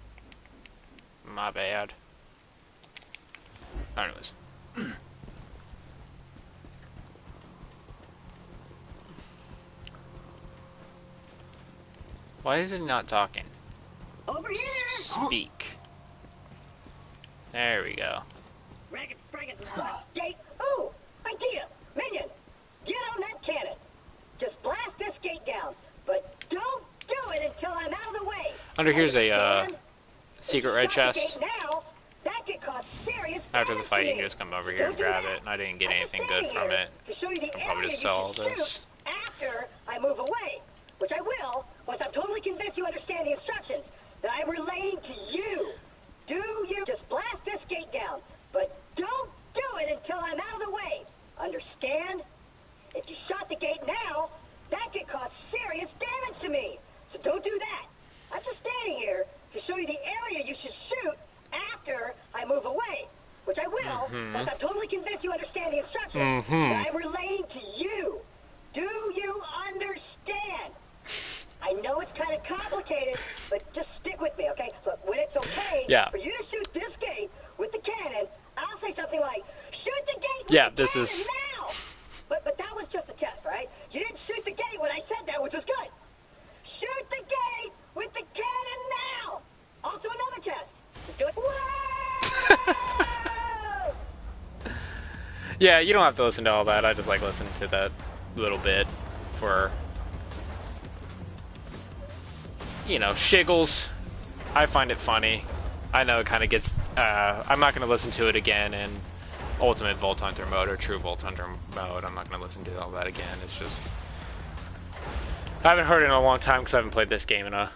My bad. Anyways. Why is it not talking? Over here! Speak. There we go. Ragged, gate. Ooh! Idea! Minion! Get on that cannon! Just blast this gate down, but don't do it until I'm out of the way. Under here's a secret red chest. Now, that could cause serious After the damage fight, to you me. can just come over So here and don't do grab that. it, and I didn't get I'm just anything good standing from here it. to show you the I'll probably area just you sell all should this. shoot after I move away, which I will once I'm totally convinced you understand the instructions that I'm relaying to you. Do you just blast this gate down, but don't do it until I'm out of the way. Understand? If you shot the gate now, that could cause serious damage to me. So don't do that. I'm just standing here to show you the area you should shoot after I move away, which I will once I'm totally convinced you understand the instructions that I'm relaying to you. Do you understand? I know it's kind of complicated, but just stick with me, okay? Look, when it's okay for you to shoot this gate with the cannon, I'll say something like, shoot the gate with the cannon now! But that was just a test, right? You didn't shoot the gate when I said that, which was good. Shoot the gate with the cannon now! Also another test. Do it. Whoa! Yeah, you don't have to listen to all that. I just like listening to that little bit for, you know, shiggles. I find it funny. I know it kind of gets, I'm not going to listen to it again in Ultimate Vault Hunter mode or True Vault Hunter mode. I'm not going to listen to all that again. It's just, I haven't heard it in a long time because I haven't played this game in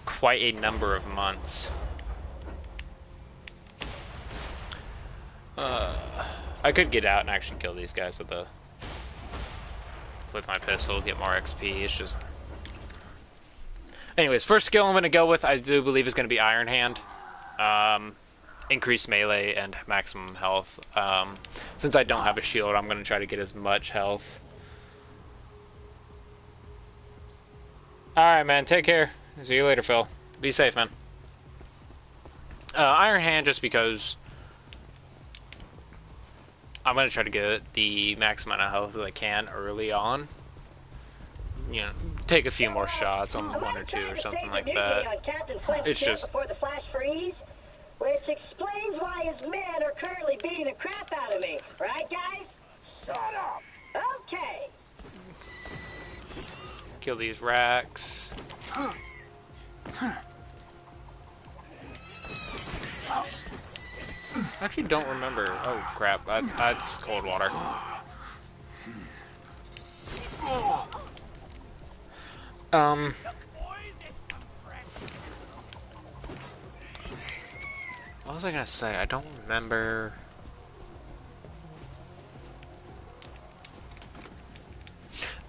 quite a number of months. I could get out and actually kill these guys with my pistol, get more XP. It's just, anyways, first skill I'm going to go with, I do believe, is going to be Iron Hand. Increased melee and maximum health. Since I don't have a shield, I'm going to try to get as much health. Alright, man, take care. See you later, Phil. Be safe, man. Iron Hand, just because I'm going to try to get the max amount of health that I can early on. You know, take a few more shots on one or two or something like that. It's just, before the flash freeze, which explains why his men are currently beating the crap out of me. Right, guys? Shut up! Okay. Kill these racks. I actually don't remember. Oh crap, that's cold water. What was I gonna say? I don't remember.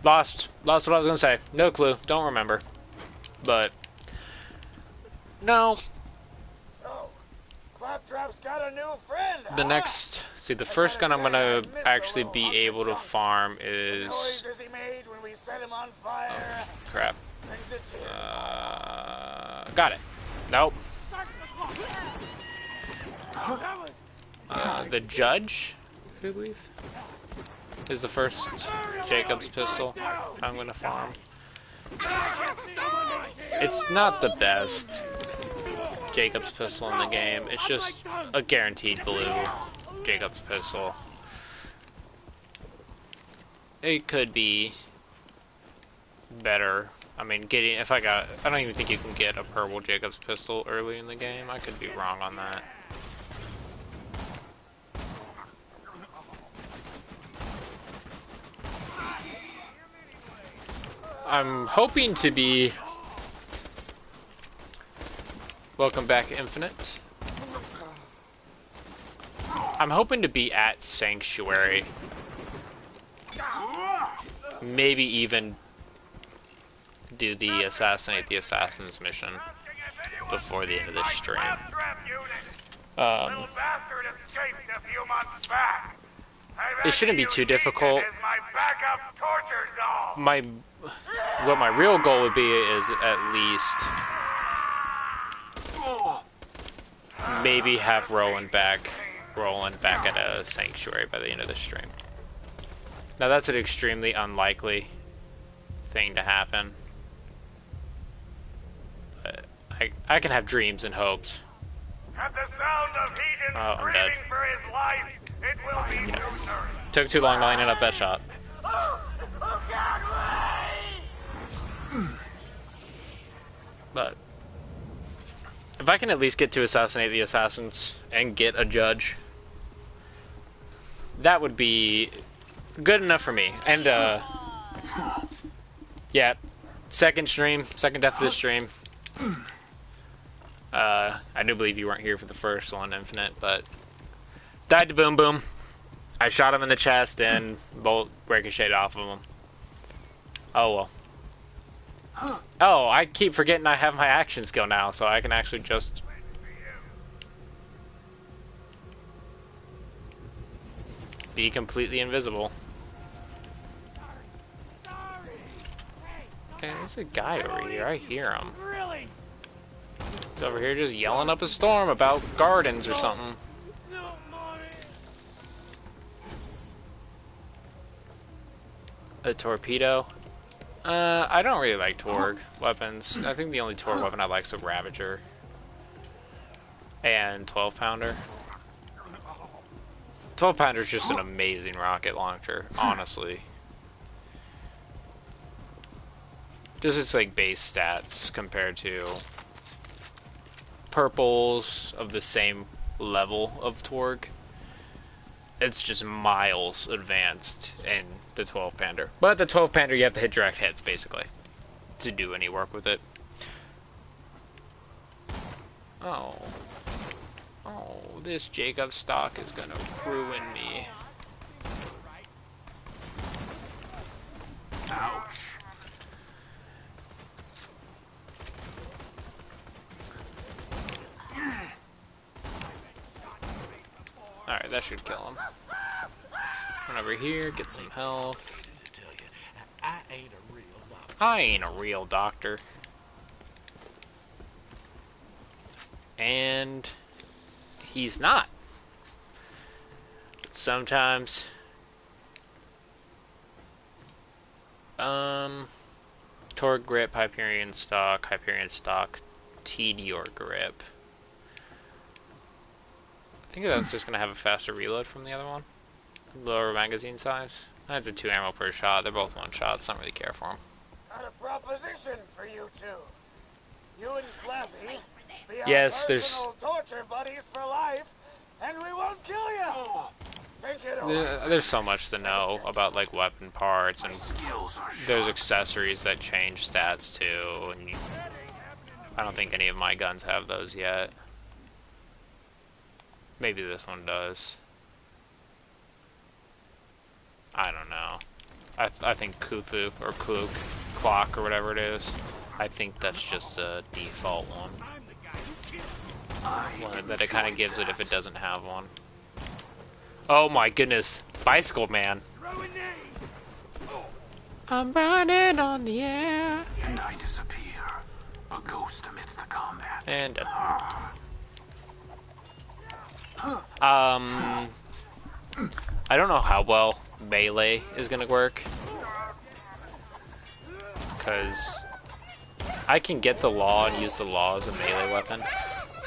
Lost what I was gonna say. No clue. Don't remember. But no. So, Claptrap's got a new friend. The next, see, the first gun I'm gonna actually be able to farm is. Noises he made when we set him on fire. Oh, crap. Brings a tear. Got it. Nope. The Judge, I believe, is the first Jakobs pistol I'm gonna farm. It's not the best Jakobs pistol in the game. It's just a guaranteed blue Jakobs pistol. It could be better. I mean, I don't even think you can get a purple Jakobs pistol early in the game. I could be wrong on that. I'm hoping to be... Welcome back, Infinite. I'm hoping to be at Sanctuary. Maybe even do the Assassinate the Assassins mission before the end of this stream. It shouldn't be too difficult. What my real goal would be is at least maybe have Roland back at a Sanctuary by the end of the stream. Now that's an extremely unlikely thing to happen. But I can have dreams and hopes. At the sound of Heaton I'm dead. screaming for his life, it will be Yeah. Took too long lining up that shot. But if I can at least get to assassinate the assassins and get a judge, that would be good enough for me. And yeah, second death of this stream. I do believe you weren't here for the first one, Infinite, but died to Boom Boom. I shot him in the chest and bolt ricocheted off of him. Oh well. Oh, I keep forgetting I have my action skill now, so I can actually just... be completely invisible. Hey, there's a guy over here. I hear him. He's over here just yelling up a storm about gardens or something. A torpedo. I don't really like Torg weapons. I think the only Torg weapon I like is a Ravager. And 12 pounder. 12 pounder is just an amazing rocket launcher, honestly. Just its like base stats compared to purples of the same level of Torg. It's just miles advanced in the 12 pounder. But the 12 pounder you have to hit direct hits basically to do any work with it. Oh. Oh, this Jakobs stock is gonna ruin me. Ouch. Alright, that should kill him. Run over here, get some health. I ain't a real doctor. And he's not. Sometimes. Torg grip, Hyperion stock, Tedior grip. I think that's just gonna have a faster reload from the other one. Lower magazine size. That's a 2 ammo per shot. They're both 1 shots. Don't really care for them. Got a proposition for you two. You and Clappy be Yes, our there's personal torture buddies for life, and we won't kill you. Think it over. there's so much to know about like weapon parts, and there's accessories that change stats too. And I don't think any of my guns have those yet. Maybe this one does. I don't know. I think Kuthu or Kluk, Clock or whatever it is. I think that's just a default one. One that it kind of gives it if it doesn't have one. Oh my goodness, Bicycle Man. I'm running on the air. And I disappear, a ghost amidst the combat. And I don't know how well melee is gonna work, because I can get the law and use the law as a melee weapon,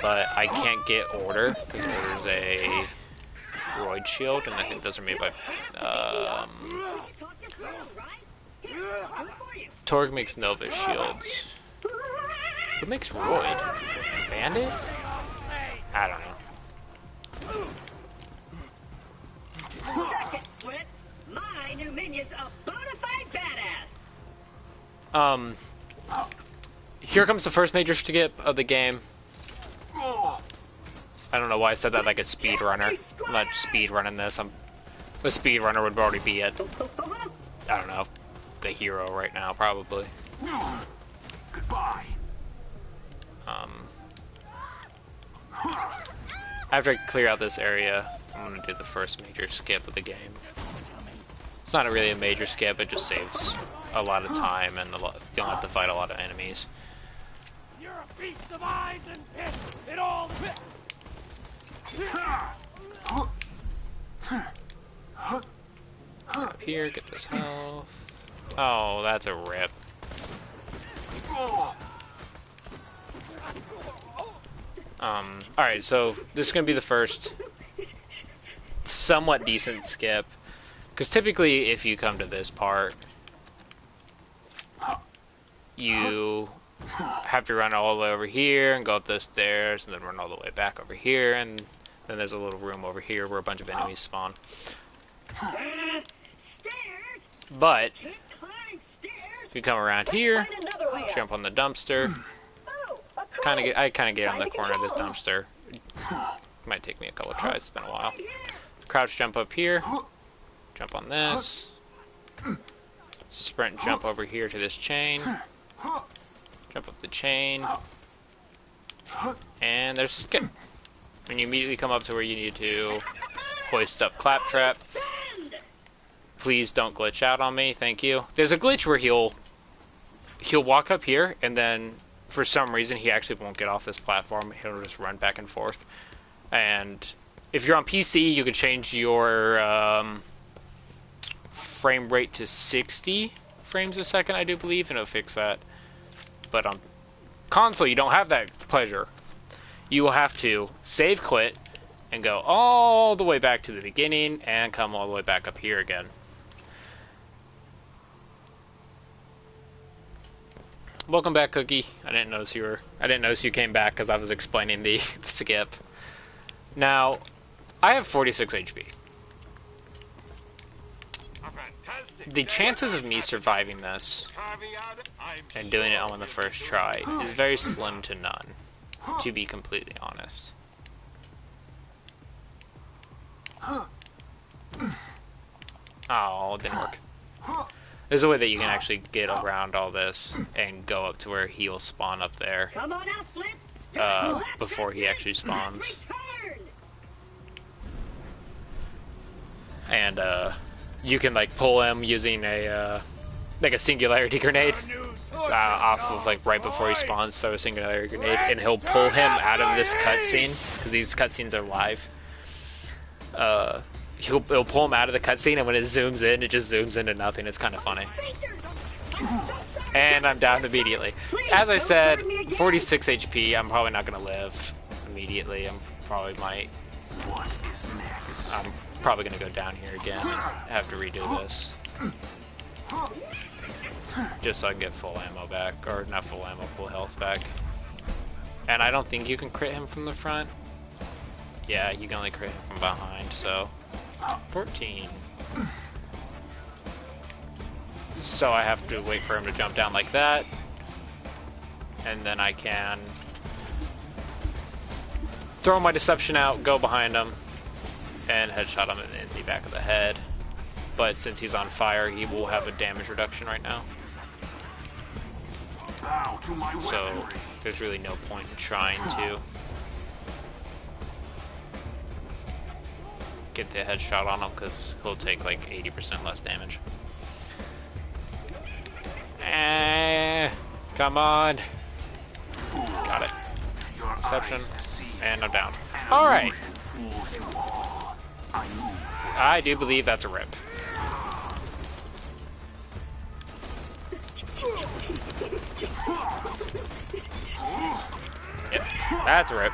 but I can't get order because order's a roid shield, and I think those are made by Torg makes Nova shields. Who makes roid? Bandit? I don't know. Second flip, my new minion's a bona fide badass. Here comes the first major skip of the game. I don't know why I said that like a speedrunner. I'm not speedrunning this. A speedrunner would already be at, I don't know, the hero right now, probably. Goodbye. After I clear out this area, I'm gonna do the first major skip of the game. It's not really a major skip, it just saves a lot of time and you don't have to fight a lot of enemies. You're a beast of eyes and piss. It all fits. Up here, get this health. Oh, that's a rip. Alright, so this is gonna be the first somewhat decent skip. Because typically, if you come to this part, you have to run all the way over here and go up those stairs and then run all the way back over here, and then there's a little room over here where a bunch of enemies spawn. But if you come around here, jump on the dumpster. I kind of get on the corner of this dumpster. Might take me a couple tries. It's been a while. Crouch jump up here. Jump on this. Sprint jump over here to this chain. Jump up the chain. And there's skip. And you immediately come up to where you need to hoist up Claptrap. Please don't glitch out on me, thank you. There's a glitch where he'll walk up here, and then for some reason he actually won't get off this platform. He'll just run back and forth. And if you're on PC, you can change your frame rate to 60 frames a second, I do believe, and it'll fix that. But on console, you don't have that pleasure. You will have to save quit and go all the way back to the beginning and come all the way back up here again. Welcome back, Cookie. I didn't notice you came back because I was explaining the skip. Now, I have 46 HP. The chances of me surviving this and doing it on the first try is very slim to none, to be completely honest. Oh, it didn't work. There's a way that you can actually get around all this and go up to where he'll spawn up there before he actually spawns. And you can like pull him using a like a singularity grenade off of like right before he spawns. Throw a singularity grenade, and he'll pull him out of this cutscene because these cutscenes are live. He'll pull him out of the cutscene, and when it zooms in, it just zooms into nothing. It's kind of funny. And I'm down immediately. As I said, 46 HP. I'm probably not gonna live immediately. I'm probably gonna go down here again and have to redo this. Just so I can get full ammo back. Or not full ammo, full health back. And I don't think you can crit him from the front. Yeah, you can only crit him from behind, so 14. So I have to wait for him to jump down like that. And then I can throw my deception out, go behind him, and headshot him in the back of the head. But since he's on fire, he will have a damage reduction right now. So there's really no point in trying to get the headshot on him because he'll take like 80% less damage. Come on. Got it. Deception. And I'm down. Alright. I do believe that's a rip. Yep, that's a rip.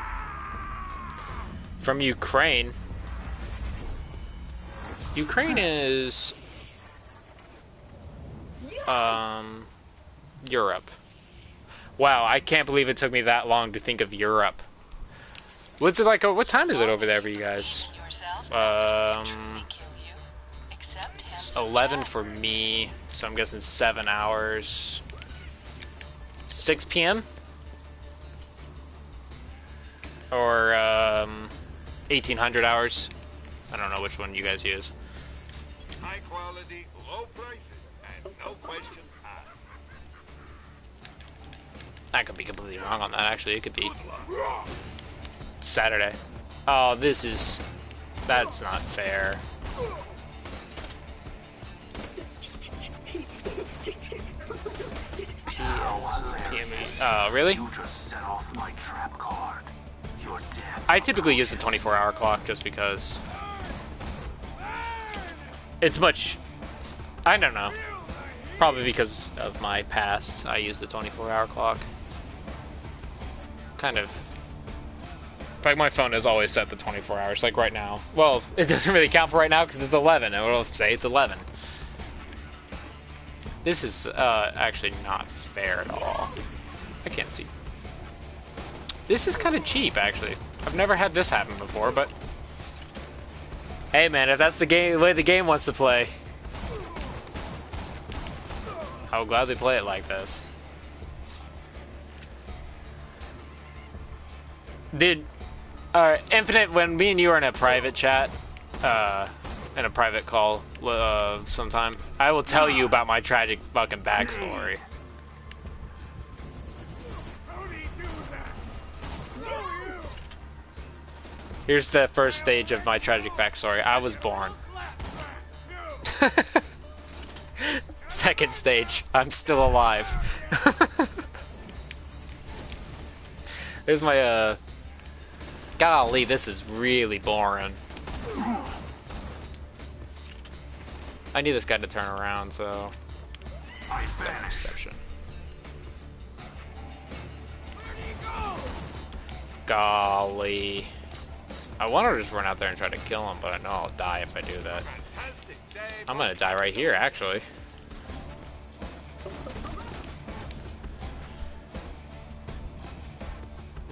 From Ukraine. Ukraine is Europe. Wow, I can't believe it took me that long to think of Europe. What's it like? What time is it over there for you guys? 11 for me, so I'm guessing 7 hours. 6 p.m. or 1800 hours. I don't know which one you guys use. High quality, low prices, and no questions asked. I could be completely wrong on that, actually. It could be Saturday. Oh, that's not fair. Really? You just set off my trap card. Your death. I typically use the 24-hour clock just because it's much. I don't know. Probably because of my past, I use the 24-hour clock. Kind of. Like, my phone is always set to 24 hours, like right now. Well, it doesn't really count for right now because it's 11. It will say it's 11. This is actually not fair at all. I can't see. This is kind of cheap, actually. I've never had this happen before, but... Hey, man, if that's the way the game wants to play, I'll gladly play it like this. Dude, Infinite, when me and you are in a private chat, in a private call sometime, I will tell you about my tragic fucking backstory. Here's the first stage of my tragic backstory. I was born. Second stage, I'm still alive. There's my, golly, this is really boring. I need this guy to turn around, so... Perception. Golly. I want to just run out there and try to kill him, but I know I'll die if I do that. I'm gonna die right here, actually.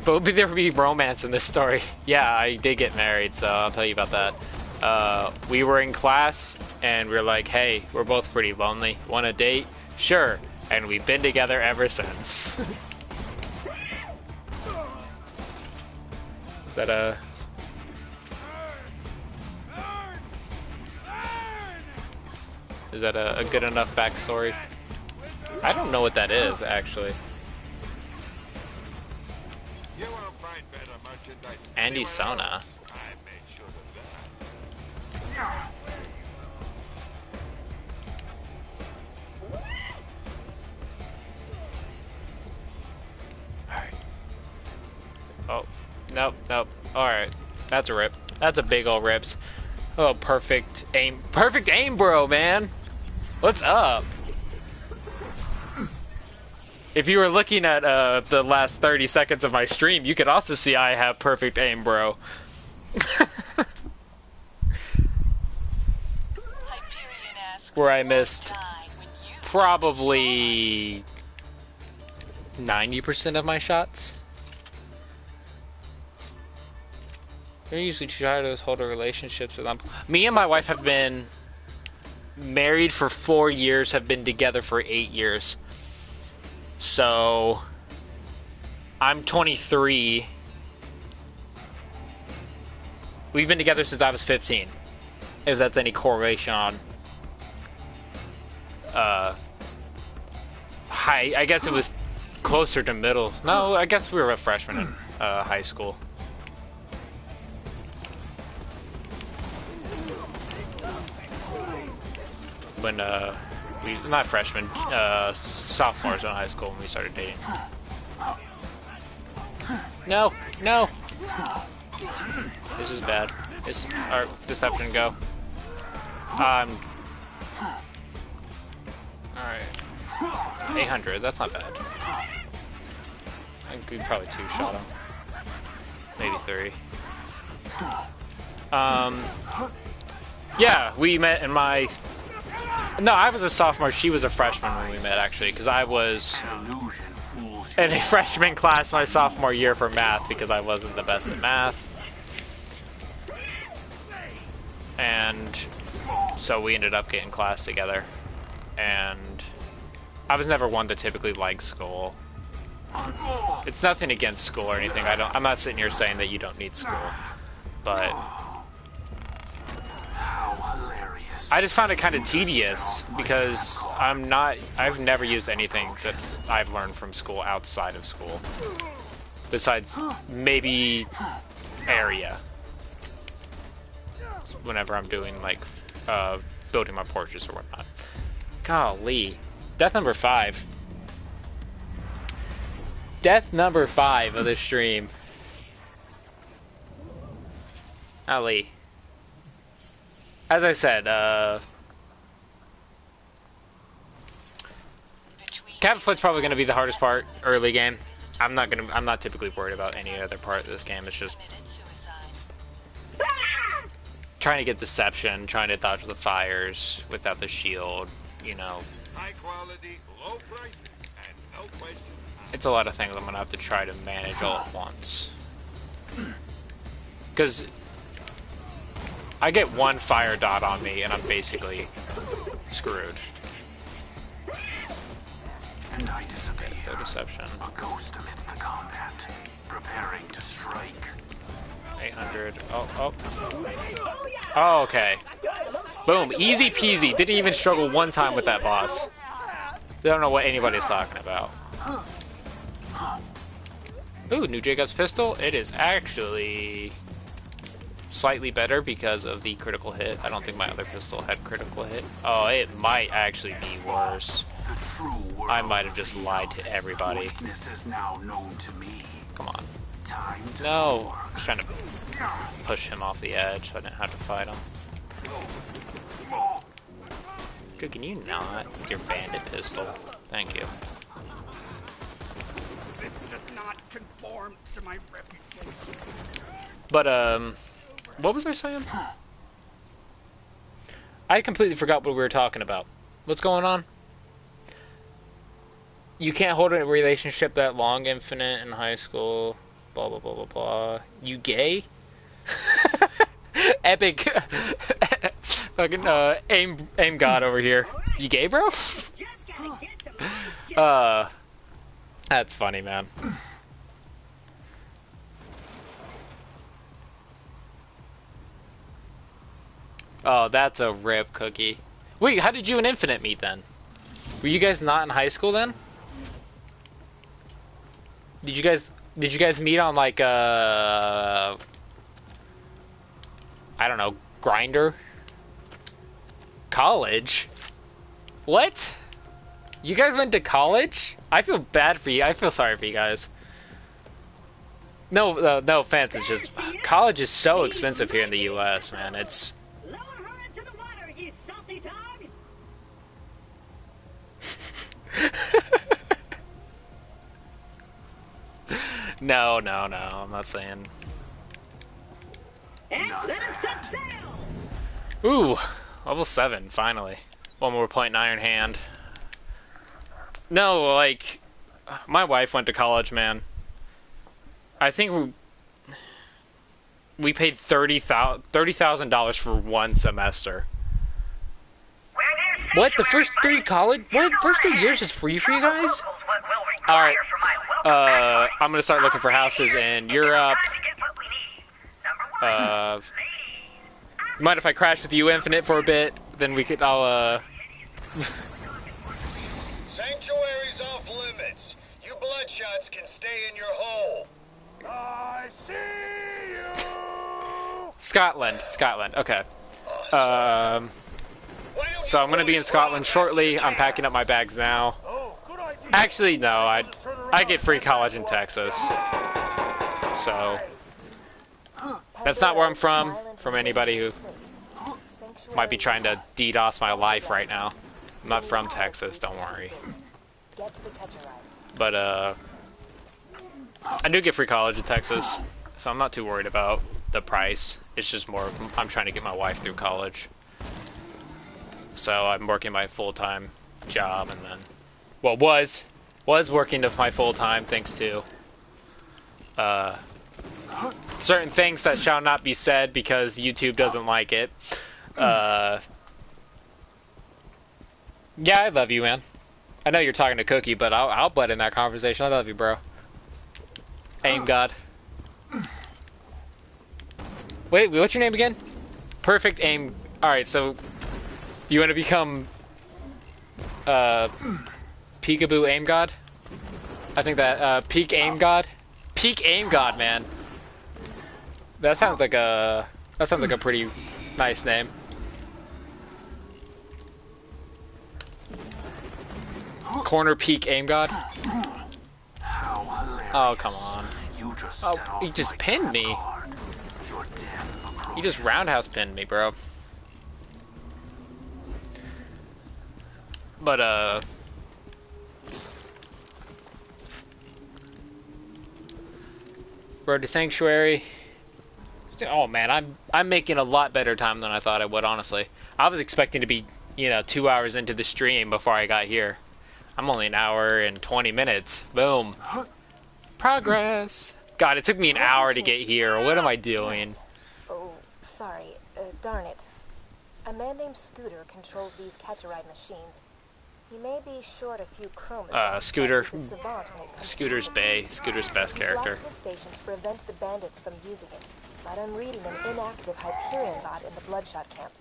But would there be romance in this story? Yeah, I did get married, so I'll tell you about that. We were in class, and we were like, hey, we're both pretty lonely. Want a date? Sure. And we've been together ever since. Is that a... Is that a good enough backstory? I don't know what that is, actually. Andy Sona. Alright. Oh, nope, nope. Alright. That's a rip. That's a big ol' rips. Oh, perfect aim. Perfect aim, bro, man! What's up? If you were looking at the last 30 seconds of my stream, you could also see I have perfect aim, bro. Where I missed probably 90% of my shots. I usually try to hold a relationships with them. Me and my wife have been married for 4 years, have been together for 8 years. So, I'm 23. We've been together since I was 15. If that's any correlation on high, I guess it was closer to middle. No, I guess we were a freshman in high school. When not freshmen, sophomores in high school when we started dating. No, no. This is bad. This is our deception go. Alright. 800, that's not bad. I think we probably 2-shot him. Maybe 3. Yeah, we met in my... No, I was a sophomore, she was a freshman when we met, actually, because I was in a freshman class my sophomore year for math, because I wasn't the best at math. And so we ended up getting class together. And I was never one to typically like school. It's nothing against school or anything. I'm not sitting here saying that you don't need school. But I just found it kind of tedious because I've never used anything that I've learned from school outside of school. Besides maybe area. Whenever I'm doing like building my portraits or whatnot. Golly. Death number 5. Death number 5 of the stream. Ali. As I said, Cabin Foot's probably gonna be the hardest part early game. I'm not typically worried about any other part of this game. It's just trying to get deception, trying to dodge the fires without the shield, you know. High quality, low prices, and no questions It's a lot of things I'm gonna have to try to manage all at once. Because I get one fire dot on me and I'm basically screwed. And I disappear. No deception. A ghost amidst the combat, preparing to strike. 800. Oh. Oh, okay. Boom. Easy peasy. Didn't even struggle one time with that boss. They don't know what anybody's talking about. Ooh, new Jakobs pistol. It is actually slightly better because of the critical hit. I don't think my other pistol had critical hit. Oh, it might actually be worse. The true world I might have just lied to everybody. weakness is now known to me. Come on. Time to No. I was trying to push him off the edge so I didn't have to fight him. Dude, can you not with your bandit pistol? Thank you. This does not conform to my reputation. But, what was I saying? I completely forgot what we were talking about. What's going on? You can't hold a relationship that long, Infinite, in high school. Blah, blah, blah, blah, blah. You gay? Epic. Fucking, aim god over here. You gay, bro? That's funny, man. Oh, that's a rip, Cookie. Wait, how did you and Infinite meet then? Were you guys not in high school then? Did you guys meet on like I don't know, Grindr? College? What? You guys went to college? I feel bad for you. I feel sorry for you guys. No, no offense. It's just college is so expensive here in the U.S., man. It's Lower her into the water, you salty dog! no. I'm not saying. And let us set sail! Ooh, level 7, finally. One more point in Iron Hand. No, like, my wife went to college, man. I think we paid $30,000 for one semester. What? The first 3 college? What? First 3 years is free for you guys? Alright. I'm gonna start looking for houses in Europe. Mind if I crash with you, Infinite, for a bit? Then I'll, Sanctuary's off limits. You bloodshots can stay in your hole. I see you! Scotland, okay. So I'm gonna be in Scotland shortly. I'm packing up my bags now. Actually, no, I get free college in Texas. So that's not where I'm from. From anybody who might be trying to DDoS my life right now. I'm not from Texas, don't worry. But I do get free college in Texas, so I'm not too worried about the price. It's just more I'm trying to get my wife through college. So I'm working my full-time job, and then, well, was working to my full-time thanks to certain things that shall not be said because YouTube doesn't like it. Yeah, I love you, man. I know you're talking to Cookie, but I'll butt in that conversation. I love you, bro. Aim God. Wait, what's your name again? Perfect Aim. Alright, so you want to become Peekaboo Aim God? I think that Peak Aim God? Peak Aim God, man. That sounds like a pretty nice name. Corner Peak Aim God? Oh, come on. Oh, he just pinned me. He just roundhouse pinned me, bro. But, Road to Sanctuary. Oh, man, I'm making a lot better time than I thought I would, honestly. I was expecting to be, 2 hours into the stream before I got here. I'm only an hour and 20 minutes. Boom. Progress. God, it took me an hour to get here. What am I doing? Oh, sorry. Darn it. A man named Scooter controls these catch-a-ride machines. He may be short a few chromosomes. Scooter. But he's a savant when it comes Scooter's to Bay. Scooter's best character. He's locked the station to prevent the bandits from using it. But I'm reading an inactive Hyperion bot in the Bloodshot camp.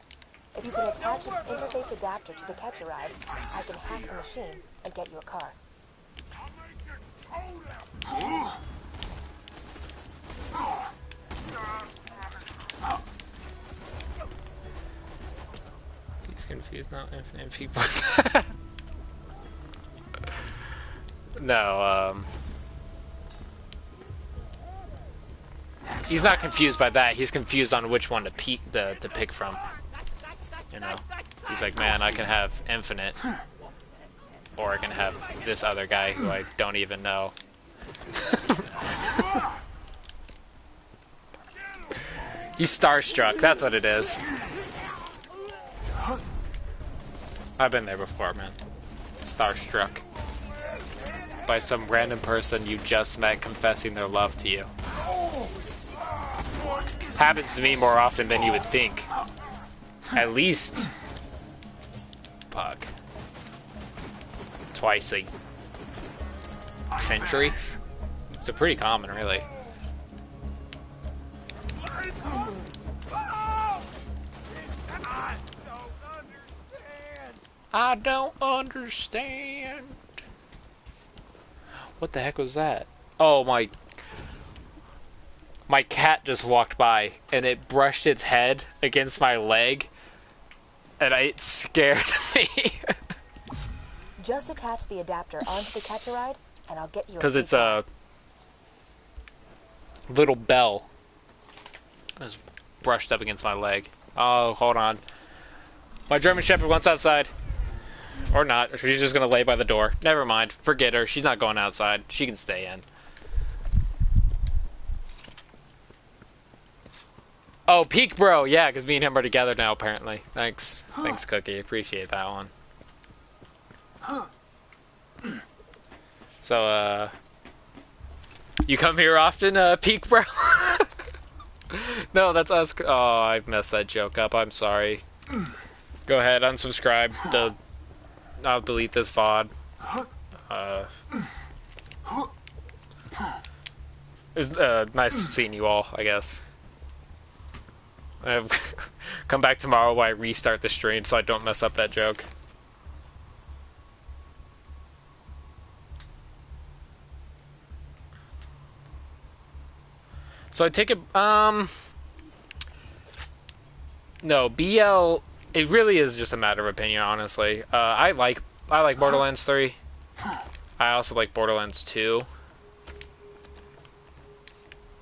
If you can attach its interface adapter to the catch-a-ride, I can hack the machine and get you a car. He's confused, not infinite people. No, he's not confused by that. He's confused on which one to pick from. You know, he's like, man, I can have infinite, or I can have this other guy who I don't even know. He's starstruck. That's what it is. I've been there before, man. Starstruck by some random person you just met confessing their love to you. Happens to me more often than you would think. At least, fuck, twice a century. So pretty common, really. I don't understand. What the heck was that? Oh, my cat just walked by and it brushed its head against my leg and it scared me. Just attach the adapter onto the catch-a-ride and I'll get you a because it's a little bell. It was brushed up against my leg. Oh, hold on. My German Shepherd wants outside. Or not. She's just gonna lay by the door. Never mind. Forget her. She's not going outside. She can stay in. Oh, Peak Bro. Yeah, because me and him are together now, apparently. Thanks. Thanks, Cookie. Appreciate that one. So, you come here often, Peak Bro? No, that's us. Oh, I messed that joke up. I'm sorry. Go ahead, unsubscribe. I'll delete this VOD. It's nice seeing you all, I guess. Come back tomorrow while I restart the stream so I don't mess up that joke. So I take it, no, BL, it really is just a matter of opinion, honestly. I like Borderlands 3. I also like Borderlands 2.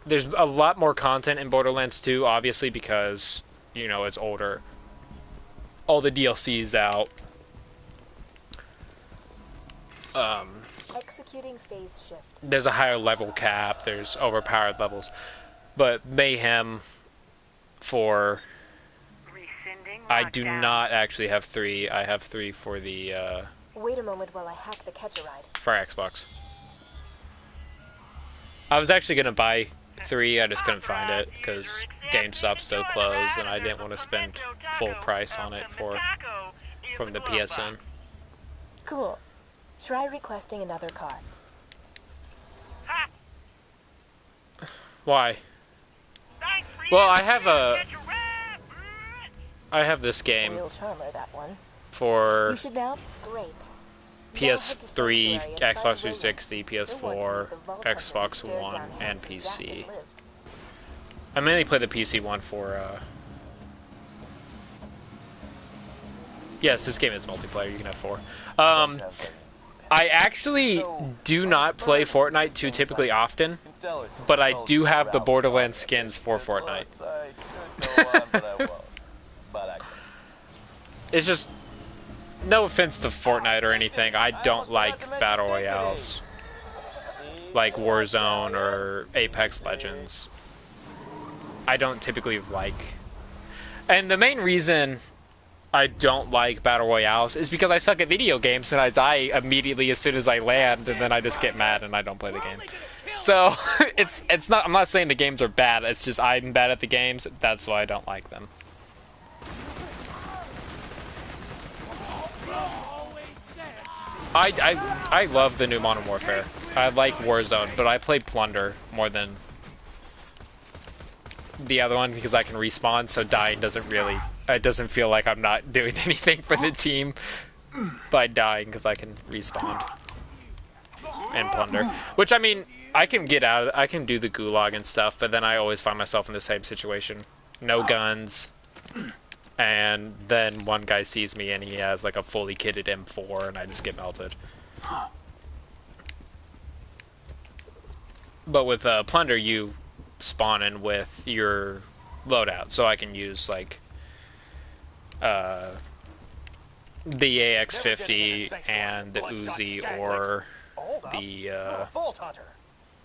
There's a lot more content in Borderlands 2, obviously, because, you know, it's older. All the DLC is out. Executing phase shift. There's a higher level cap, there's overpowered levels. But Mayhem for... I do not actually have 3. I have 3 for the, Wait a moment while I hack the catch-a-ride. for Xbox. I was actually gonna buy 3, I just couldn't find it, because GameStop's still closed, and I didn't want to spend full price on it from the PSN. Cool. Try requesting another car. Why? Well, I have this game Real charmer, that one. for You should now. Great. PS3, Xbox 360, PS4, Xbox One, and PC. I mainly play the PC one for, yes, this game is multiplayer, you can have 4. I actually do not play Fortnite too typically often, but I do have the Borderlands skins for Fortnite. It's just, no offense to Fortnite or anything, I don't like Battle Royales. Like Warzone or Apex Legends. I don't typically like. And the main reason I don't like battle royales is because I suck at video games and I die immediately as soon as I land, and then I just get mad and I don't play the game. So it's not. I'm not saying the games are bad. It's just I'm bad at the games. That's why I don't like them. I love the new Modern Warfare. I like Warzone, but I play Plunder more than the other one because I can respawn, so dying doesn't really... It doesn't feel like I'm not doing anything for the team by dying because I can respawn and Plunder. Which, I mean, I can get out of... I can do the gulag and stuff, but then I always find myself in the same situation. No guns. And then one guy sees me and he has like a fully kitted M4 and I just get melted. But with Plunder, you spawn in with your loadout, so I can use like the AX-50 and the Uzi or the Vault Hunter.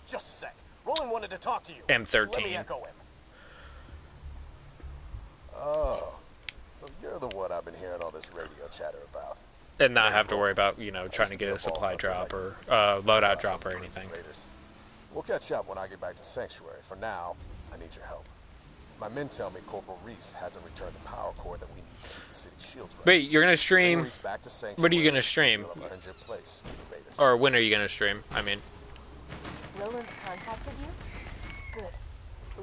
Just a sec. Roland wanted to talk to you. M13. Let me echo him. Oh, so you're the one I've been hearing all this radio chatter about. And not have to worry about, you know, trying to get a supply drop or loadout drop or anything. We'll catch up when I get back to Sanctuary. For now, I need your help. My men tell me Corporal Reese hasn't returned the power core that we need to keep the city shields ready. Wait, you're gonna stream? What are you gonna stream? Or when are you gonna stream? I mean. Roland's contacted you? Good.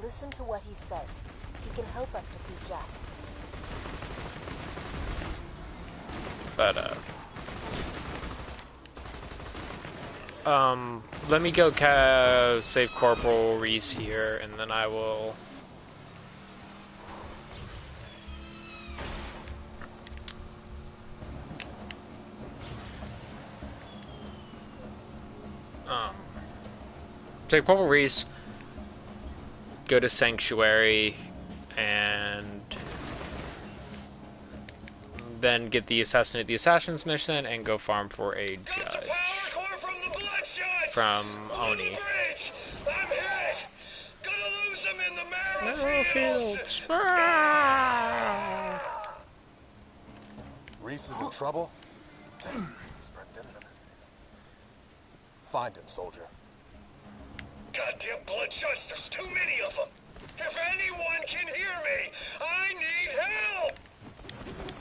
Listen to what he says. He can help us defeat Jack. But, let me go save Corporal Reese here, and then I will... Take Corporal Reese, go to Sanctuary, and then get the Assassinate the Assassins mission and go farm for a judge from Oni. I'm hit. Gonna lose him in the Marrow Fields. Reese is in trouble? Damn, spread thin enough as it is. Find him, soldier. Goddamn bloodshots, there's too many of them. If anyone can hear me, I need help!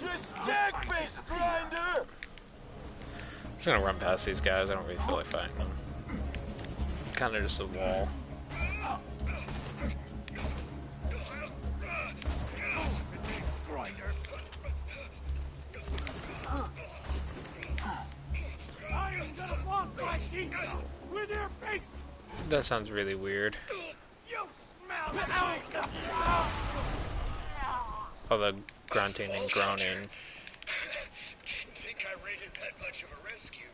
Just stack me, grinder! I'm just gonna run past these guys. I don't really feel like fighting them. Kind of just a wall. I am gonna boss my team with your face. That sounds really weird. You smell it. All the grunting and groaning. Didn't think I rated that much of a rescue.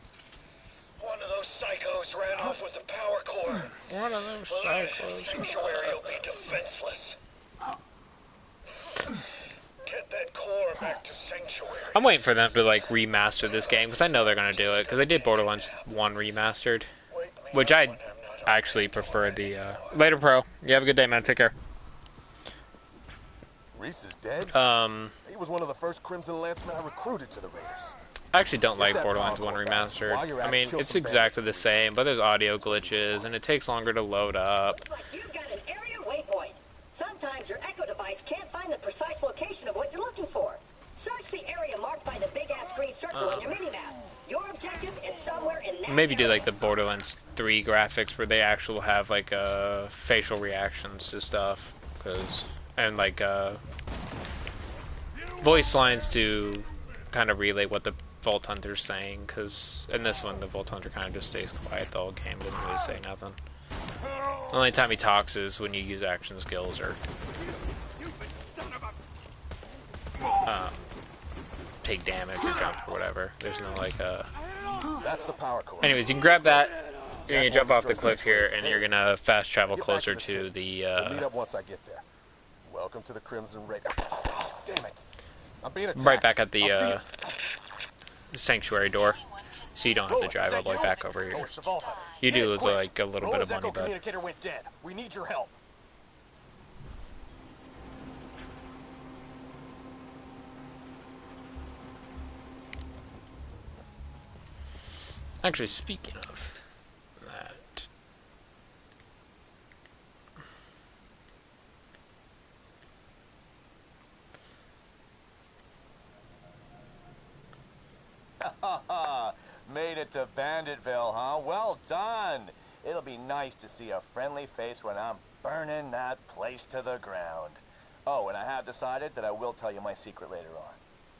One of those psychos ran off with the power core. One of those psychos. Sanctuary will be defenseless. Get that core back to Sanctuary. I'm waiting for them to like remaster this game because I know they're gonna do it because they did Borderlands 1 remastered, which I actually prefer the later pro. You have a good day, man. Take care. Reese is dead? He was one of the first Crimson Lancemen I recruited to the Raiders. I actually don't like Borderlands 1 remastered. I mean, it's exactly the same, but there's audio glitches and it takes longer to load up. Looks like you've got an area waypoint. Sometimes your Echo device can't find the precise location of what you're looking for. Search the area marked by the big-ass green circle on your mini-map. Your objective is somewhere in that Maybe do area. like the Borderlands 3 graphics where they actually have like facial reactions to stuff, and like voice lines to kind of relay what the Vault Hunter's saying, because in this one the Vault Hunter kind of just stays quiet the whole game, doesn't really say nothing. The only time he talks is when you use action skills or take damage or jump or whatever. There's no like That's the power core. Anyways, you can grab that. You're gonna jump off the cliff here, and you're gonna fast travel closer to the. We'll meet up once I get there. Welcome to the Crimson Raid. Damn it! I'm being attacked. Right back at the Sanctuary door, so you don't have to drive all the way back over here. You do lose like a little bit of money, but. Communicator went dead. We need your help. Actually, speaking of that. Made it to Banditville, huh? Well done. It'll be nice to see a friendly face when I'm burning that place to the ground. Oh, and I have decided that I will tell you my secret later on,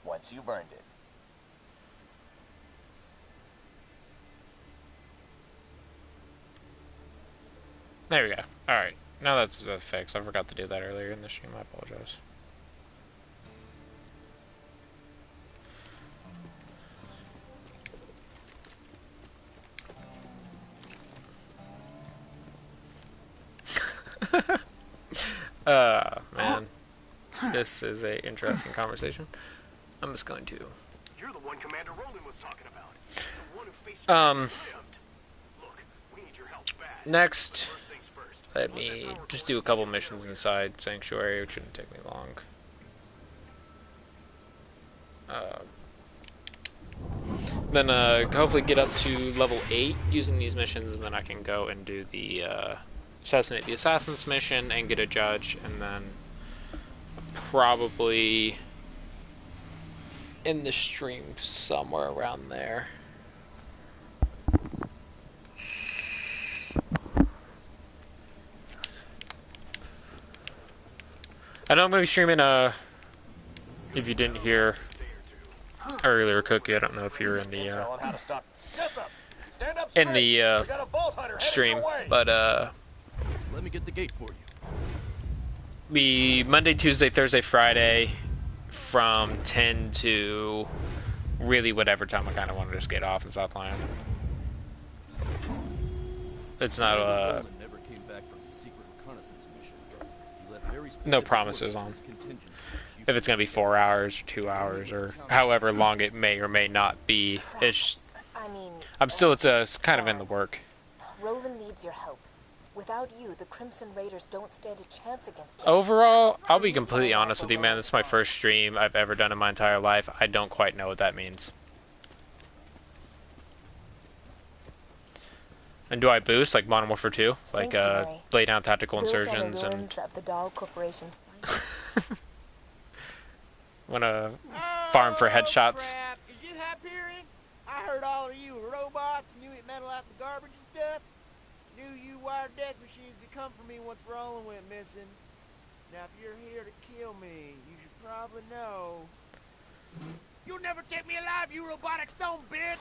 once you've earned it. There we go. Alright. Now that's fixed. I forgot to do that earlier in the stream. I apologize. Man. This is a interesting conversation. I'm just going to... You're the one Commander Roland was talking about. The one who faced Look, we need your help bad. Next, let me just do a couple missions inside Sanctuary, which shouldn't take me long. Then hopefully get up to level 8 using these missions, and then I can go and do the Assassinate the Assassins mission and get a judge, and then probably in the stream somewhere around there. I know I'm going to be streaming, if you didn't hear earlier, Cookie, I don't know if you were in the, stream, but, let me get the gate for you. Be Monday, Tuesday, Thursday, Friday, from 10 to really whatever time I kind of want to just get off and stop playing. It's not, never came back from the secret reconnaissance mission. He left very no promises on if it's going to be 4 hours, 2 hours, or however long it may or may not be. It's, I mean, it's kind of in the work. Roland needs your help. Without you, the Crimson Raiders don't stand a chance against him. Overall, I'll be completely honest with you, man. This is my first stream I've ever done in my entire life. I don't quite know what that means. And do I boost like Modern Warfare 2? Like lay down tactical insurgents and of the Dahl Corporation's wanna farm for headshots. Crap. Is you Hyperion? I heard all of you were robots and you eat metal out the garbage and stuff. Knew you wired death machines to come for me once Roland went missing. Now if you're here to kill me, you should probably know. You'll never take me alive, you robotic son of a bitch!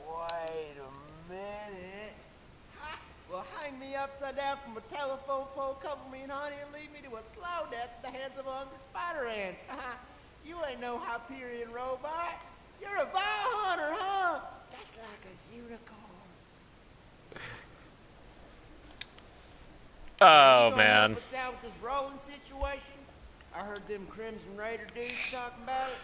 Wait a minute. Ha! Well, hang me upside down from a telephone pole, cover me in honey, and leave me to a slow death at the hands of hungry spider ants. You ain't no Hyperion robot. You're a vile hunter, huh? That's like a unicorn. Oh, man. Help us out with this Roland situation? I heard them Crimson Raider dudes talking about it.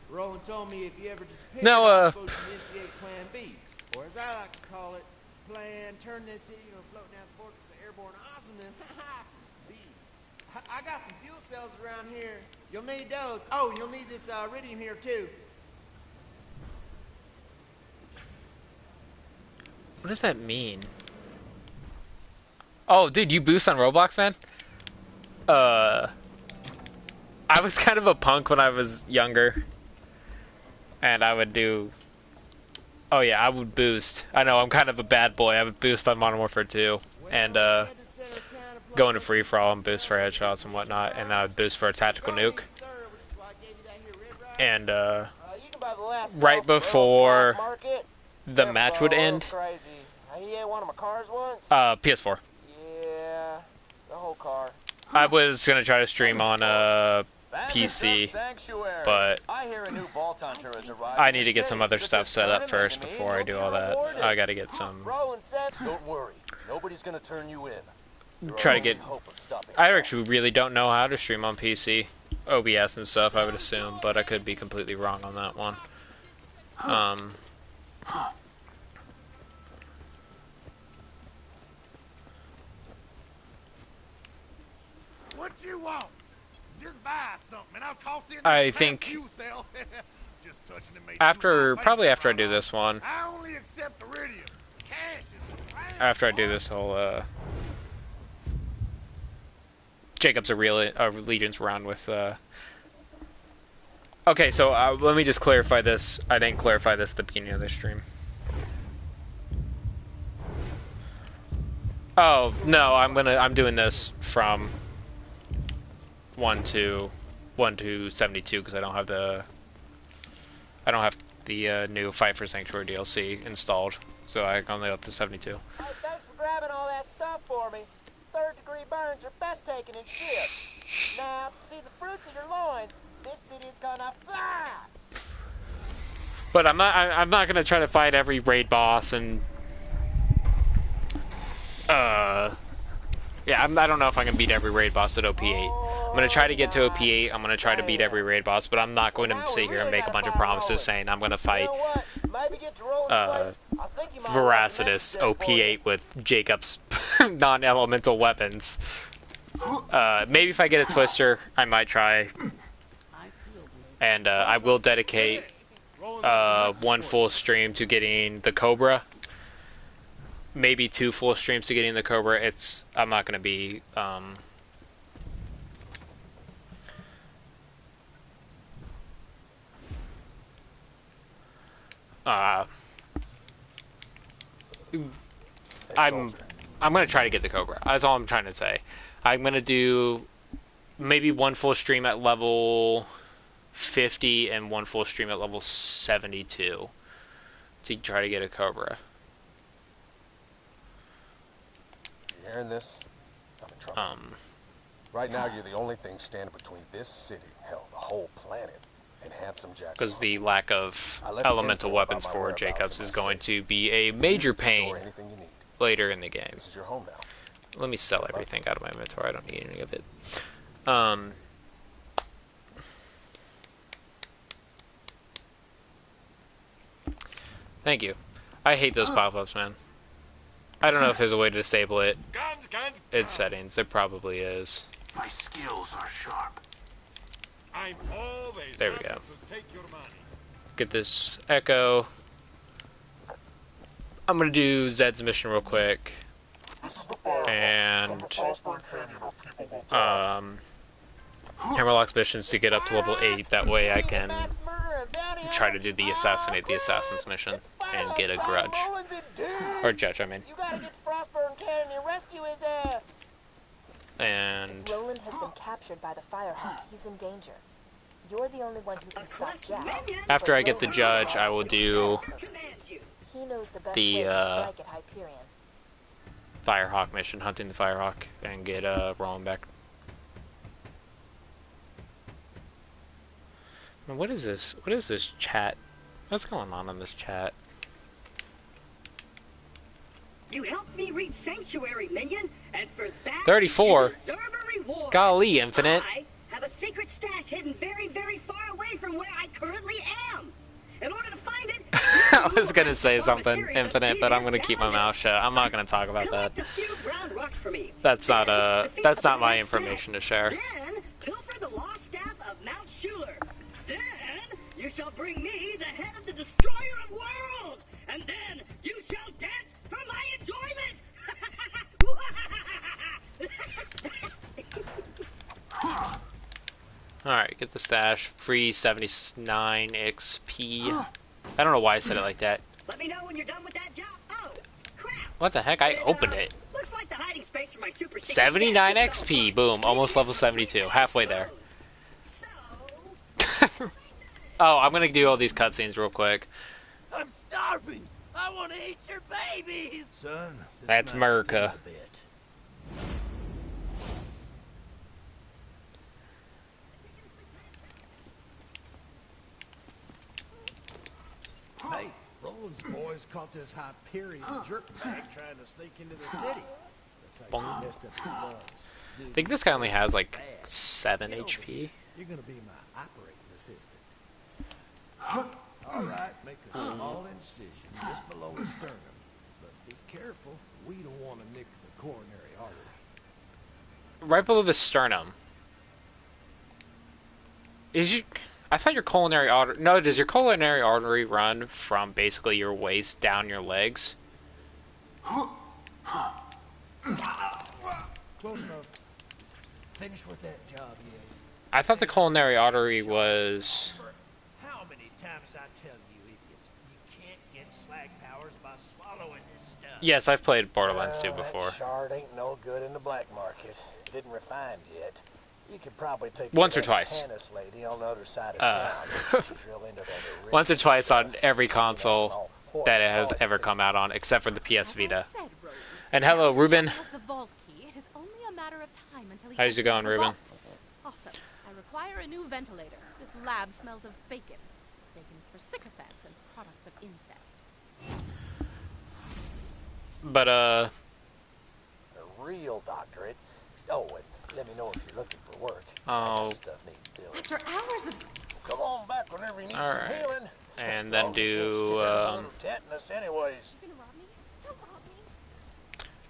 Roland told me if you ever disappear, I'm supposed to initiate Plan B. Or as I like to call it, Plan Turn This City into a floating ass fortress of airborne awesomeness. I got some fuel cells around here. You'll need those. Oh, you'll need this iridium here, too. What does that mean? Oh, dude, you boost on Roblox, man? I was kind of a punk when I was younger. And I would do... Oh yeah, I would boost. I know, I'm kind of a bad boy. I would boost on Modern Warfare 2. And, go into free-for-all and boost for headshots and whatnot. And then I would boost for a tactical nuke. And, right before the match would end... He ate one of my cars once? PS4. Yeah, the whole car. I was gonna try to stream on PC, but I need to get some other stuff set up first before I do all that. I gotta get some. Don't worry, nobody's gonna turn you in. Try to get. I actually really don't know how to stream on PC, OBS and stuff. I would assume, but I could be completely wrong on that one. What you want? Just buy something and I'll toss in I this think crap you sell. Just touching it made probably after I do this one, I only accept iridium. Cash is after I do this whole Jakobs Allegiance round with okay, so let me just clarify this. I didn't clarify this at the beginning of the stream. Oh no, I'm doing this from 1 to 72 because I don't have the new Fight for Sanctuary DLC installed, so I can only up to 72. Hey, thanks for grabbing all that stuff for me. Third-degree burns are best taken in shifts. Now, to see the fruits of your loins, this city's gonna fly. But I'm not gonna try to fight every raid boss and yeah, I don't know if I can beat every raid boss at OP8. I'm gonna try to get to OP8. I'm gonna try to beat every raid boss, but I'm not going to sit here and make a bunch of promises saying I'm gonna fight Veracitus OP8 with Jakobs non-elemental weapons. Maybe if I get a Twister, I might try. And I will dedicate one full stream to getting the Cobra. Maybe 2 full streams to getting the Cobra. I'm not gonna be I'm gonna try to get the Cobra. That's all I'm trying to say. I'm gonna do maybe 1 full stream at level 50 and 1 full stream at level 72 to try to get a Cobra. You hearing this? I'm in trouble. Right now, you're the only thing standing between this city, hell, the whole planet, and handsome Jackson. Because the lack of elemental weapons for Jakobs is going to be a major pain later in the game. This is your home now. Let me sell everything out of my inventory. I don't need any of it. Thank you. I hate those pop-ups, man. I don't know if there's a way to disable it in settings. There probably is. My skills are sharp. I'm always there we go. Take your money. Get this Echo. I'm gonna do Zed's mission real quick. And Hammerlock's missions to get up to level 8. That way I can try to do the Assassinate the Assassins mission and get a grudge. Or judge, I mean. You gotta get Frostburn Cannon and rescue his ass. And if Roland has been captured by the Firehawk, he's in danger. You're the only one who can stop Jack. After I get the judge, I will do he knows the best way to strike at Hyperion. Firehawk mission, hunting the Firehawk, and get Roland back. Now, what is this? What is this chat? What's going on in this chat? You helped me reach Sanctuary, minion, and for that 34. you deserve a reward. Golly, Infinite. I have a secret stash hidden very, very far away from where I currently am. In order to find it, I was gonna say something, Infinite, but I'm gonna keep my mouth shut. I'm not gonna talk about that. That's not my information to share. Then pilfer the lost staff of Mount Schuler. Then you shall bring me the head of the Destroyer of Worlds, and then you shall dance for my enjoyment. Alright, get the stash. Free 79 XP. I don't know why I said it like that. Let me know when you're done with that job. Oh, crap. What the heck? I opened it. Looks like the hiding space for my super 79 XP. Boom. Almost level 72. Halfway there. Oh, I'm gonna do all these cutscenes real quick. I'm starving. I want to eat your babies. Son, that's America. Hey, Roland's boys caught this Hyperion jerkbag trying to sneak into the city. Looks like he messed up his lungs. I think this guy only has like 7 HP. You're gonna be my operating assistant. All right, make a small incision just below the sternum, but be careful. We don't want to nick the coronary artery. Right below the sternum. Is you? I thought your coronary artery. No, does your coronary artery run from basically your waist down your legs? Close enough. Finish with that job, yeah. I thought the coronary artery was. How many times I tell you idiots, you can't get slag powers by swallowing this stuff. Yes, I've played Borderlands 2 before. That shard ain't no good in the black market. It didn't refine yet. You could probably take once or that twice. tennis lady on the other side of town. Drill into that Once or twice on every console that it has ever come out on, except for the PS Vita. And hello, Ruben. How's it going, Ruben? Also, I require a new ventilator. This lab smells of bacon. Bacon is for sycophants and products of incest. But, A real doctorate. Oh, and let me know if you're looking for work. Oh. That stuff needs doing. After hours of... Come on back whenever you need some Alright. healing. And then do, Tetanus anyways.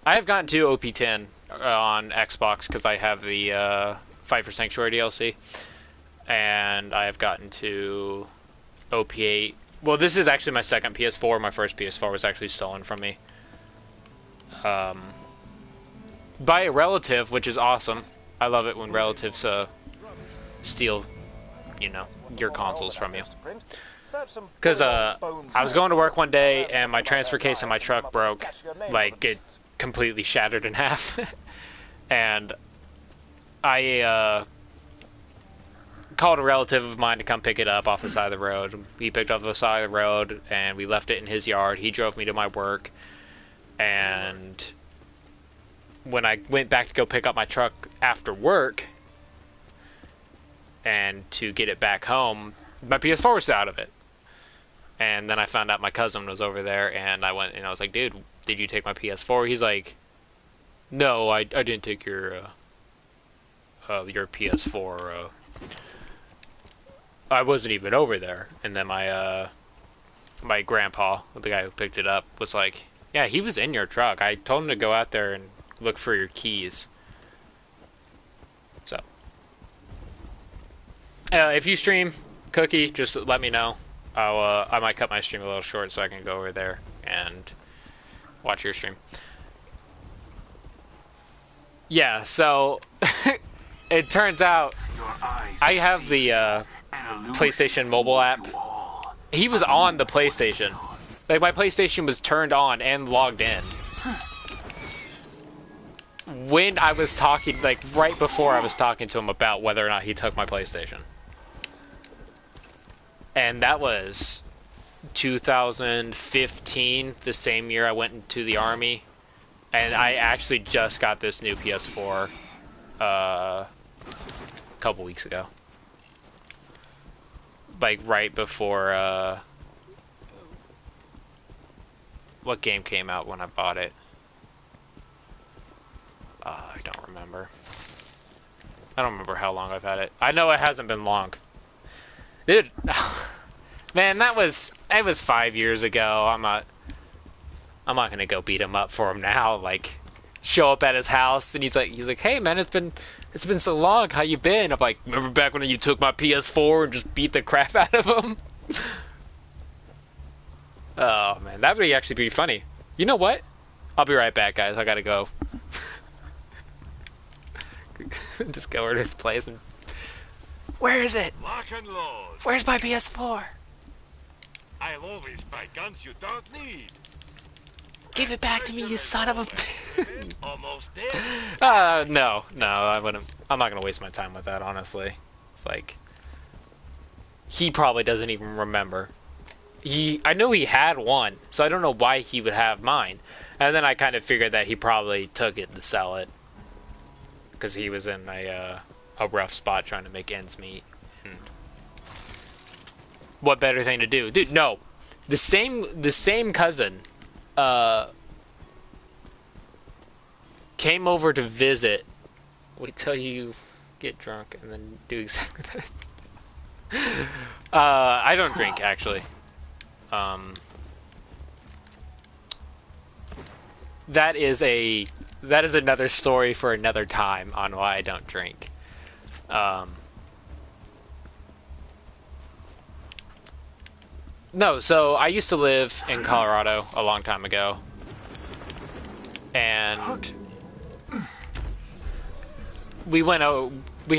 I have gotten to OP10 on Xbox because I have the Fight for Sanctuary DLC, and I have gotten to OP8. Well, this is actually my second PS4. My first PS4 was actually stolen from me by a relative, which is awesome. I love it when relatives steal, you know, your consoles from you. Because I was going to work one day and my transfer case in my truck broke, like it completely shattered in half, and I called a relative of mine to come pick it up off the side of the road. He picked up the side of the road and we left it in his yard. He drove me to my work, and when I went back to go pick up my truck after work and to get it back home, my PS4 was out of it. And then I found out my cousin was over there, and I went and I was like, dude, did you take my PS4? He's like, no, I didn't take your PS4. I wasn't even over there. And then my my grandpa, the guy who picked it up, was like, yeah, he was in your truck. I told him to go out there and look for your keys. So, if you stream, Cookie, just let me know. I might cut my stream a little short so I can go over there and watch your stream. Yeah, so it turns out I have the PlayStation mobile app. He was on the PlayStation. Like, my PlayStation was turned on and logged in when I was talking, like, right before I was talking to him about whether or not he took my PlayStation. And that was 2015, the same year I went into the Army. And I actually just got this new PS4 a couple weeks ago. Like, right before, what game came out when I bought it? I don't remember. I don't remember how long I've had it. I know it hasn't been long. Dude, man, it was 5 years ago. I'm not gonna go beat him up for him now. Like, show up at his house and he's like, hey man, it's been so long. How you been? I'm like, remember back when you took my PS4 and just beat the crap out of him? Oh man, that would actually be funny. You know what? I'll be right back, guys. I gotta go. Just go over to his place and. Where is it? Lock and load. Where's my PS4? I'll always buy guns you don't need. Give it back to me, you son of a. Almost dead. No, I wouldn't. I'm not gonna waste my time with that, honestly. It's like he probably doesn't even remember. I know he had one, so I don't know why he would have mine. And then I kind of figured that he probably took it to sell it because he was in a rough spot trying to make ends meet. What better thing to do, dude? No, the same cousin came over to visit. Wait till you get drunk and then do exactly that. I don't drink, actually. That is another story for another time on why I don't drink. No, so I used to live in Colorado a long time ago. And we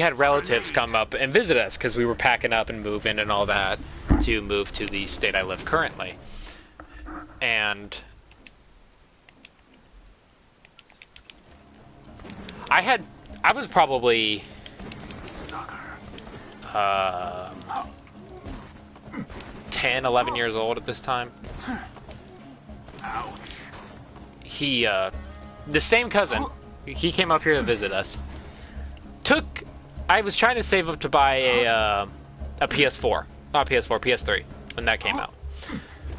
had relatives come up and visit us because we were packing up and moving and all that to move to the state I live currently. And I was probably 10, 11 years old at this time. Ouch. The same cousin, he came up here to visit us. I was trying to save up to buy a PS4. Not PS4, PS3, when that came out.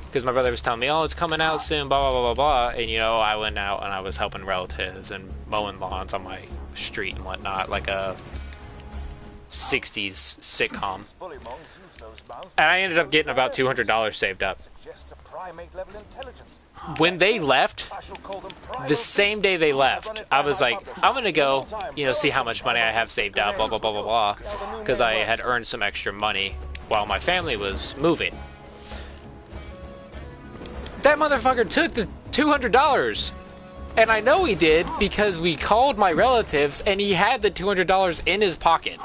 Because my brother was telling me, oh, it's coming out soon, blah, blah, blah, blah, blah. And, you know, I went out and I was helping relatives and mowing lawns on my street and whatnot, like a 60s sitcom. And I ended up getting about $200 saved up. When they left, the same day they left, I was like, I'm going to go, you know, see how much money I have saved up, blah, blah, blah, blah, blah. Because I had earned some extra money while my family was moving. That motherfucker took the $200. And I know he did because we called my relatives and he had the $200 in his pocket.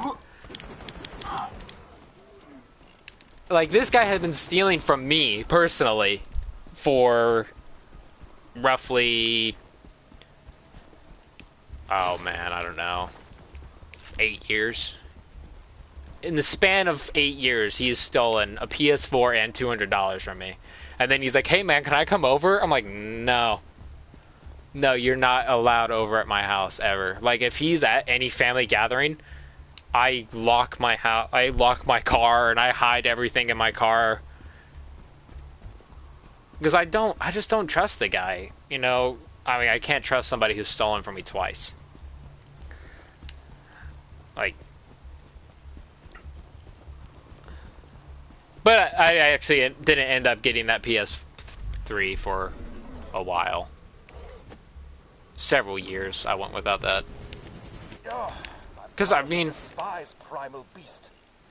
Like, this guy had been stealing from me, personally, for roughly, oh man, I don't know, 8 years. In the span of 8 years, he's stolen a PS4 and $200 from me. And then he's like, hey man, can I come over? I'm like, no. No, you're not allowed over at my house, ever. Like, if he's at any family gathering, I lock my house, I lock my car, and I hide everything in my car. Because I just don't trust the guy, you know? I mean, I can't trust somebody who's stolen from me twice. Like... But I actually didn't end up getting that PS3 for a while. Several years I went without that. Because, I mean,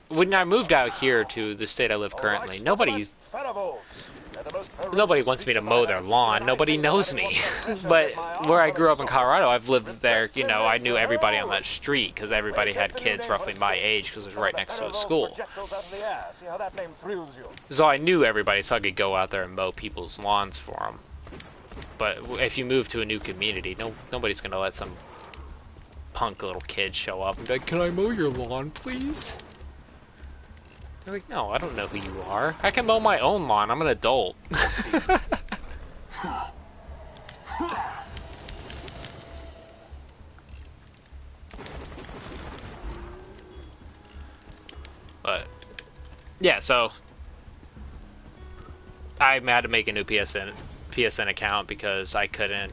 when I moved out here to the state I live currently, nobody wants me to mow their lawn. Nobody knows me. But where I grew up in Colorado, I've lived there, you know, I knew everybody on that street because everybody had kids roughly my age because it was right next to a school. So I knew everybody, so I could go out there and mow people's lawns for them. But if you move to a new community, nobody's going to let some punk little kid show up and be like, can I mow your lawn, please? They're like, no, I don't know who you are. I can mow my own lawn. I'm an adult. But, yeah, so I had to make a new PSN account because I couldn't.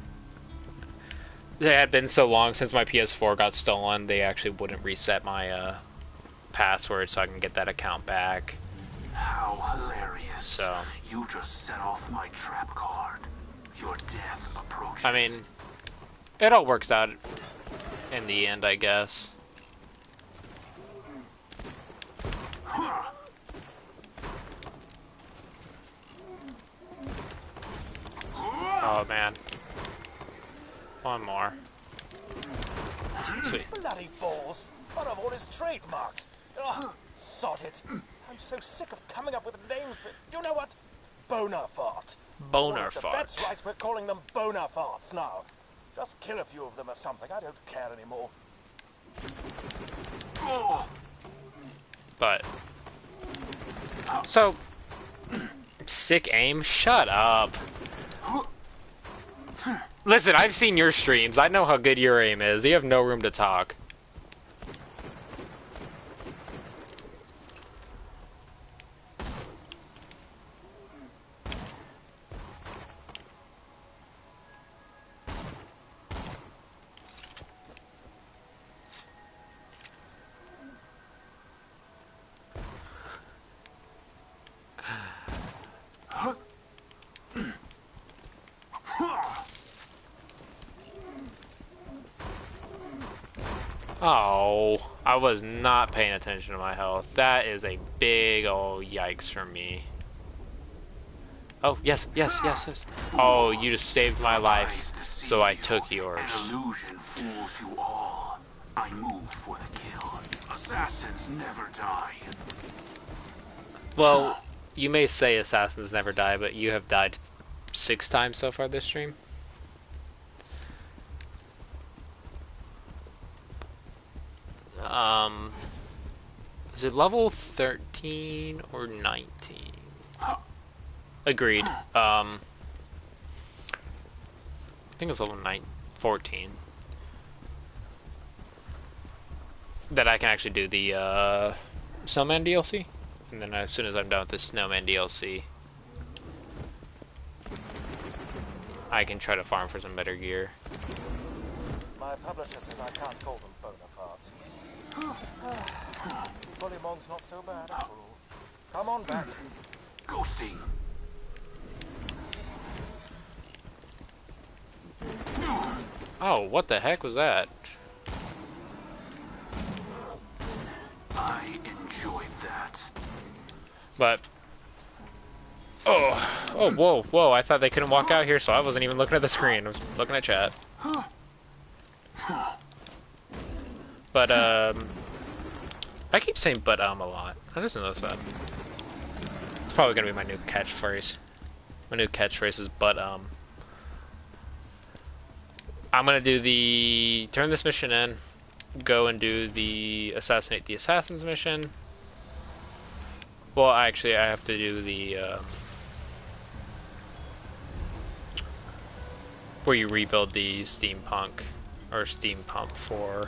It had been so long since my PS4 got stolen, they actually wouldn't reset my password so I can get that account back. How hilarious. So you just set off my trap card. Your death approaches. I mean, it all works out in the end, I guess. Oh man. One more. Sweet. Bloody balls. One of all his trademarks. Ugh, sod it. I'm so sick of coming up with names for... You know what? Bonafart. Bonafart. That's right, we're calling them Bonafarts now. Just kill a few of them or something. I don't care anymore. But... So... Sick aim? Shut up. Listen, I've seen your streams. I know how good your aim is. You have no room to talk. Oh, I was not paying attention to my health. That is a big old yikes for me. Oh, yes, yes, yes, yes. Oh, you just saved my life, so I took yours. An illusion fools you all. I moved for the kill. Assassins never die. Well, you may say assassins never die, but you have died 6 times so far this stream. Is it level 13 or 19? Agreed. I think it's level 14. That I can actually do the Snowman DLC. And then as soon as I'm done with the Snowman DLC, I can try to farm for some better gear. My publisher says I can't call them bona fides. Bullymong's not so bad after all. Come on back. Ghosting. Oh, what the heck was that? I enjoyed that. But oh, whoa! I thought they couldn't walk out here, so I wasn't even looking at the screen. I was looking at chat. But I keep saying "but" a lot. I just noticed that. It's probably gonna be my new catchphrase. My new catchphrase is "but." I'm gonna do the turn this mission in, go and do the assassinate the assassins mission. Well, actually, I have to do the where you rebuild the steampunk or steam pump for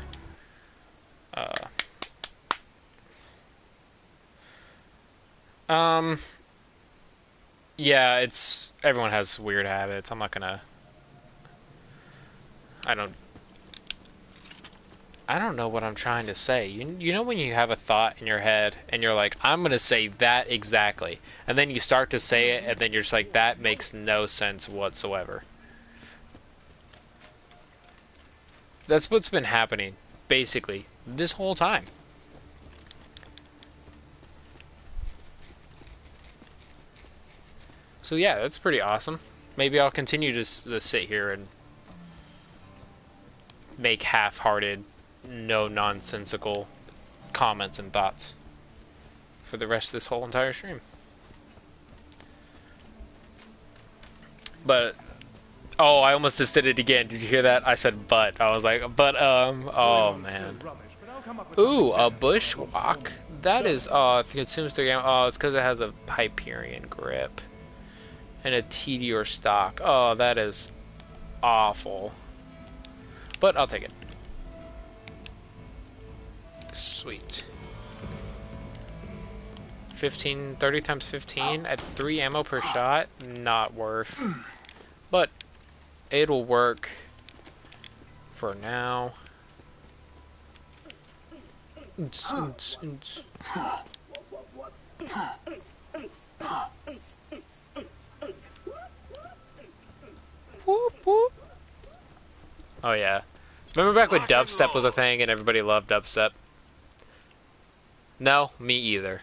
yeah, it's everyone has weird habits. I'm not gonna I don't know what I'm trying to say. You know when you have a thought in your head and you're like, I'm going to say that exactly. And then you start to say it and then you're just like, that makes no sense whatsoever. That's what's been happening, basically, this whole time. So yeah, that's pretty awesome. Maybe I'll continue to sit here and make half-hearted, no nonsensical comments and thoughts for the rest of this whole entire stream. But oh, I almost just did it again. Did you hear that? I said but. I was like, but oh man. Ooh, a bushwalk. That is it consumes 3 ammo. Oh, it's because it has a Hyperion grip and a TD or stock. Oh, that is awful. But I'll take it. Sweet. 30 times 15 at 3 ammo per shot, not worth. But it'll work for now. Whoop, whoop. Oh yeah. Remember back when dubstep was a thing and everybody loved dubstep? No, me either.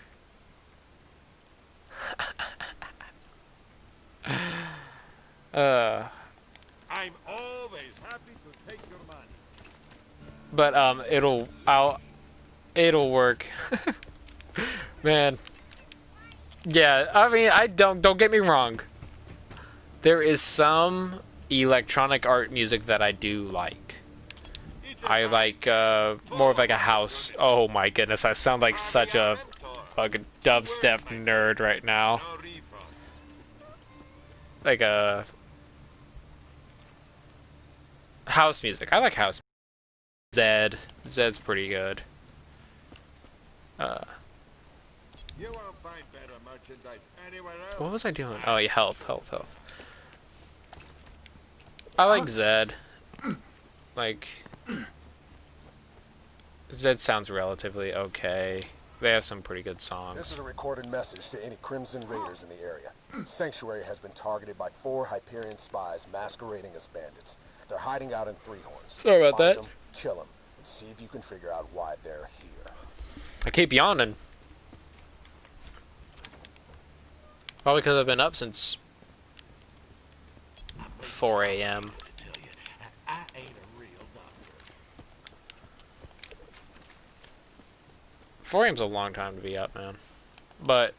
I'm always happy to take your money. But it'll work. Man. Yeah, I mean, don't get me wrong. There is some electronic art music that I do like. I like more of like a house. Oh my goodness, I sound like such a fucking dubstep nerd right now. Like a house music. I like house. Zed's pretty good. You won't find better merchandise anywhere else. What was I doing? Oh yeah, health. I like Zed. Like Zed sounds relatively okay. They have some pretty good songs. This is a recorded message to any Crimson Raiders in the area. Sanctuary has been targeted by 4 Hyperion spies masquerading as bandits. They're hiding out in Three Horns. Sorry about that. Find them, kill them, and see if you can figure out why they're here. I keep yawning. Probably because I've been up since 4 a.m. I ain't a real doctor. 4 a.m.'s a long time to be up, man. But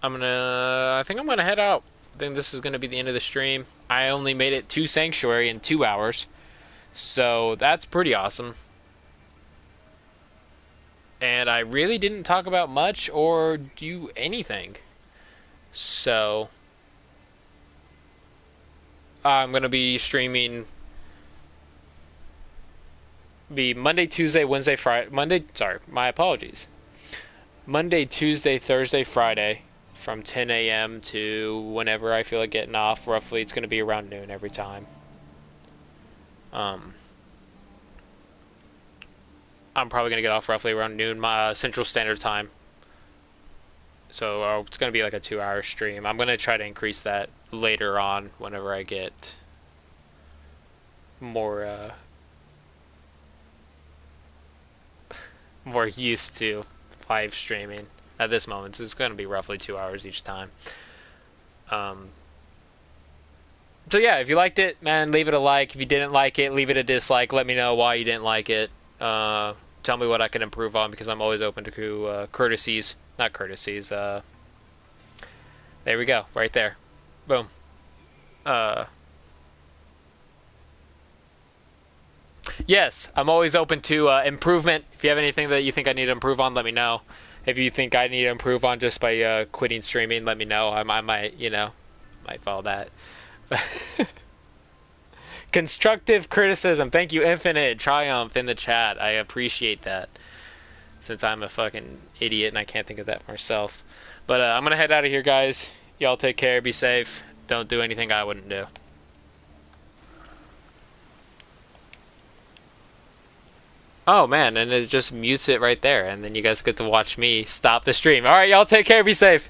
I think I'm gonna head out. I think this is gonna be the end of the stream. I only made it to Sanctuary in 2 hours, so that's pretty awesome. And I really didn't talk about much or do anything. So I'm gonna be streaming Monday, Tuesday, Wednesday, Friday. My apologies. Monday, Tuesday, Thursday, Friday from 10 a.m. to whenever I feel like getting off. Roughly, it's going to be around noon every time. I'm probably going to get off roughly around noon Central Standard Time. So it's going to be like a 2-hour stream. I'm going to try to increase that later on whenever I get more more used to live streaming. At this moment, so it's going to be roughly 2 hours each time. So yeah, if you liked it, man, leave it a like. If you didn't like it, leave it a dislike. Let me know why you didn't like it. Tell me what I can improve on, because I'm always open to courtesies. Not courtesies. There we go, right there. Boom. Yes, I'm always open to improvement. If you have anything that you think I need to improve on, let me know. If you think I need to improve on just by quitting streaming, let me know. I might, might follow that. Constructive criticism. Thank you, Infinite Triumph, in the chat. I appreciate that. Since I'm a fucking idiot and I can't think of that myself. But I'm going to head out of here, guys. Y'all take care. Be safe. Don't do anything I wouldn't do. Oh man, and it just mutes it right there, and then you guys get to watch me stop the stream. Alright, y'all take care, be safe.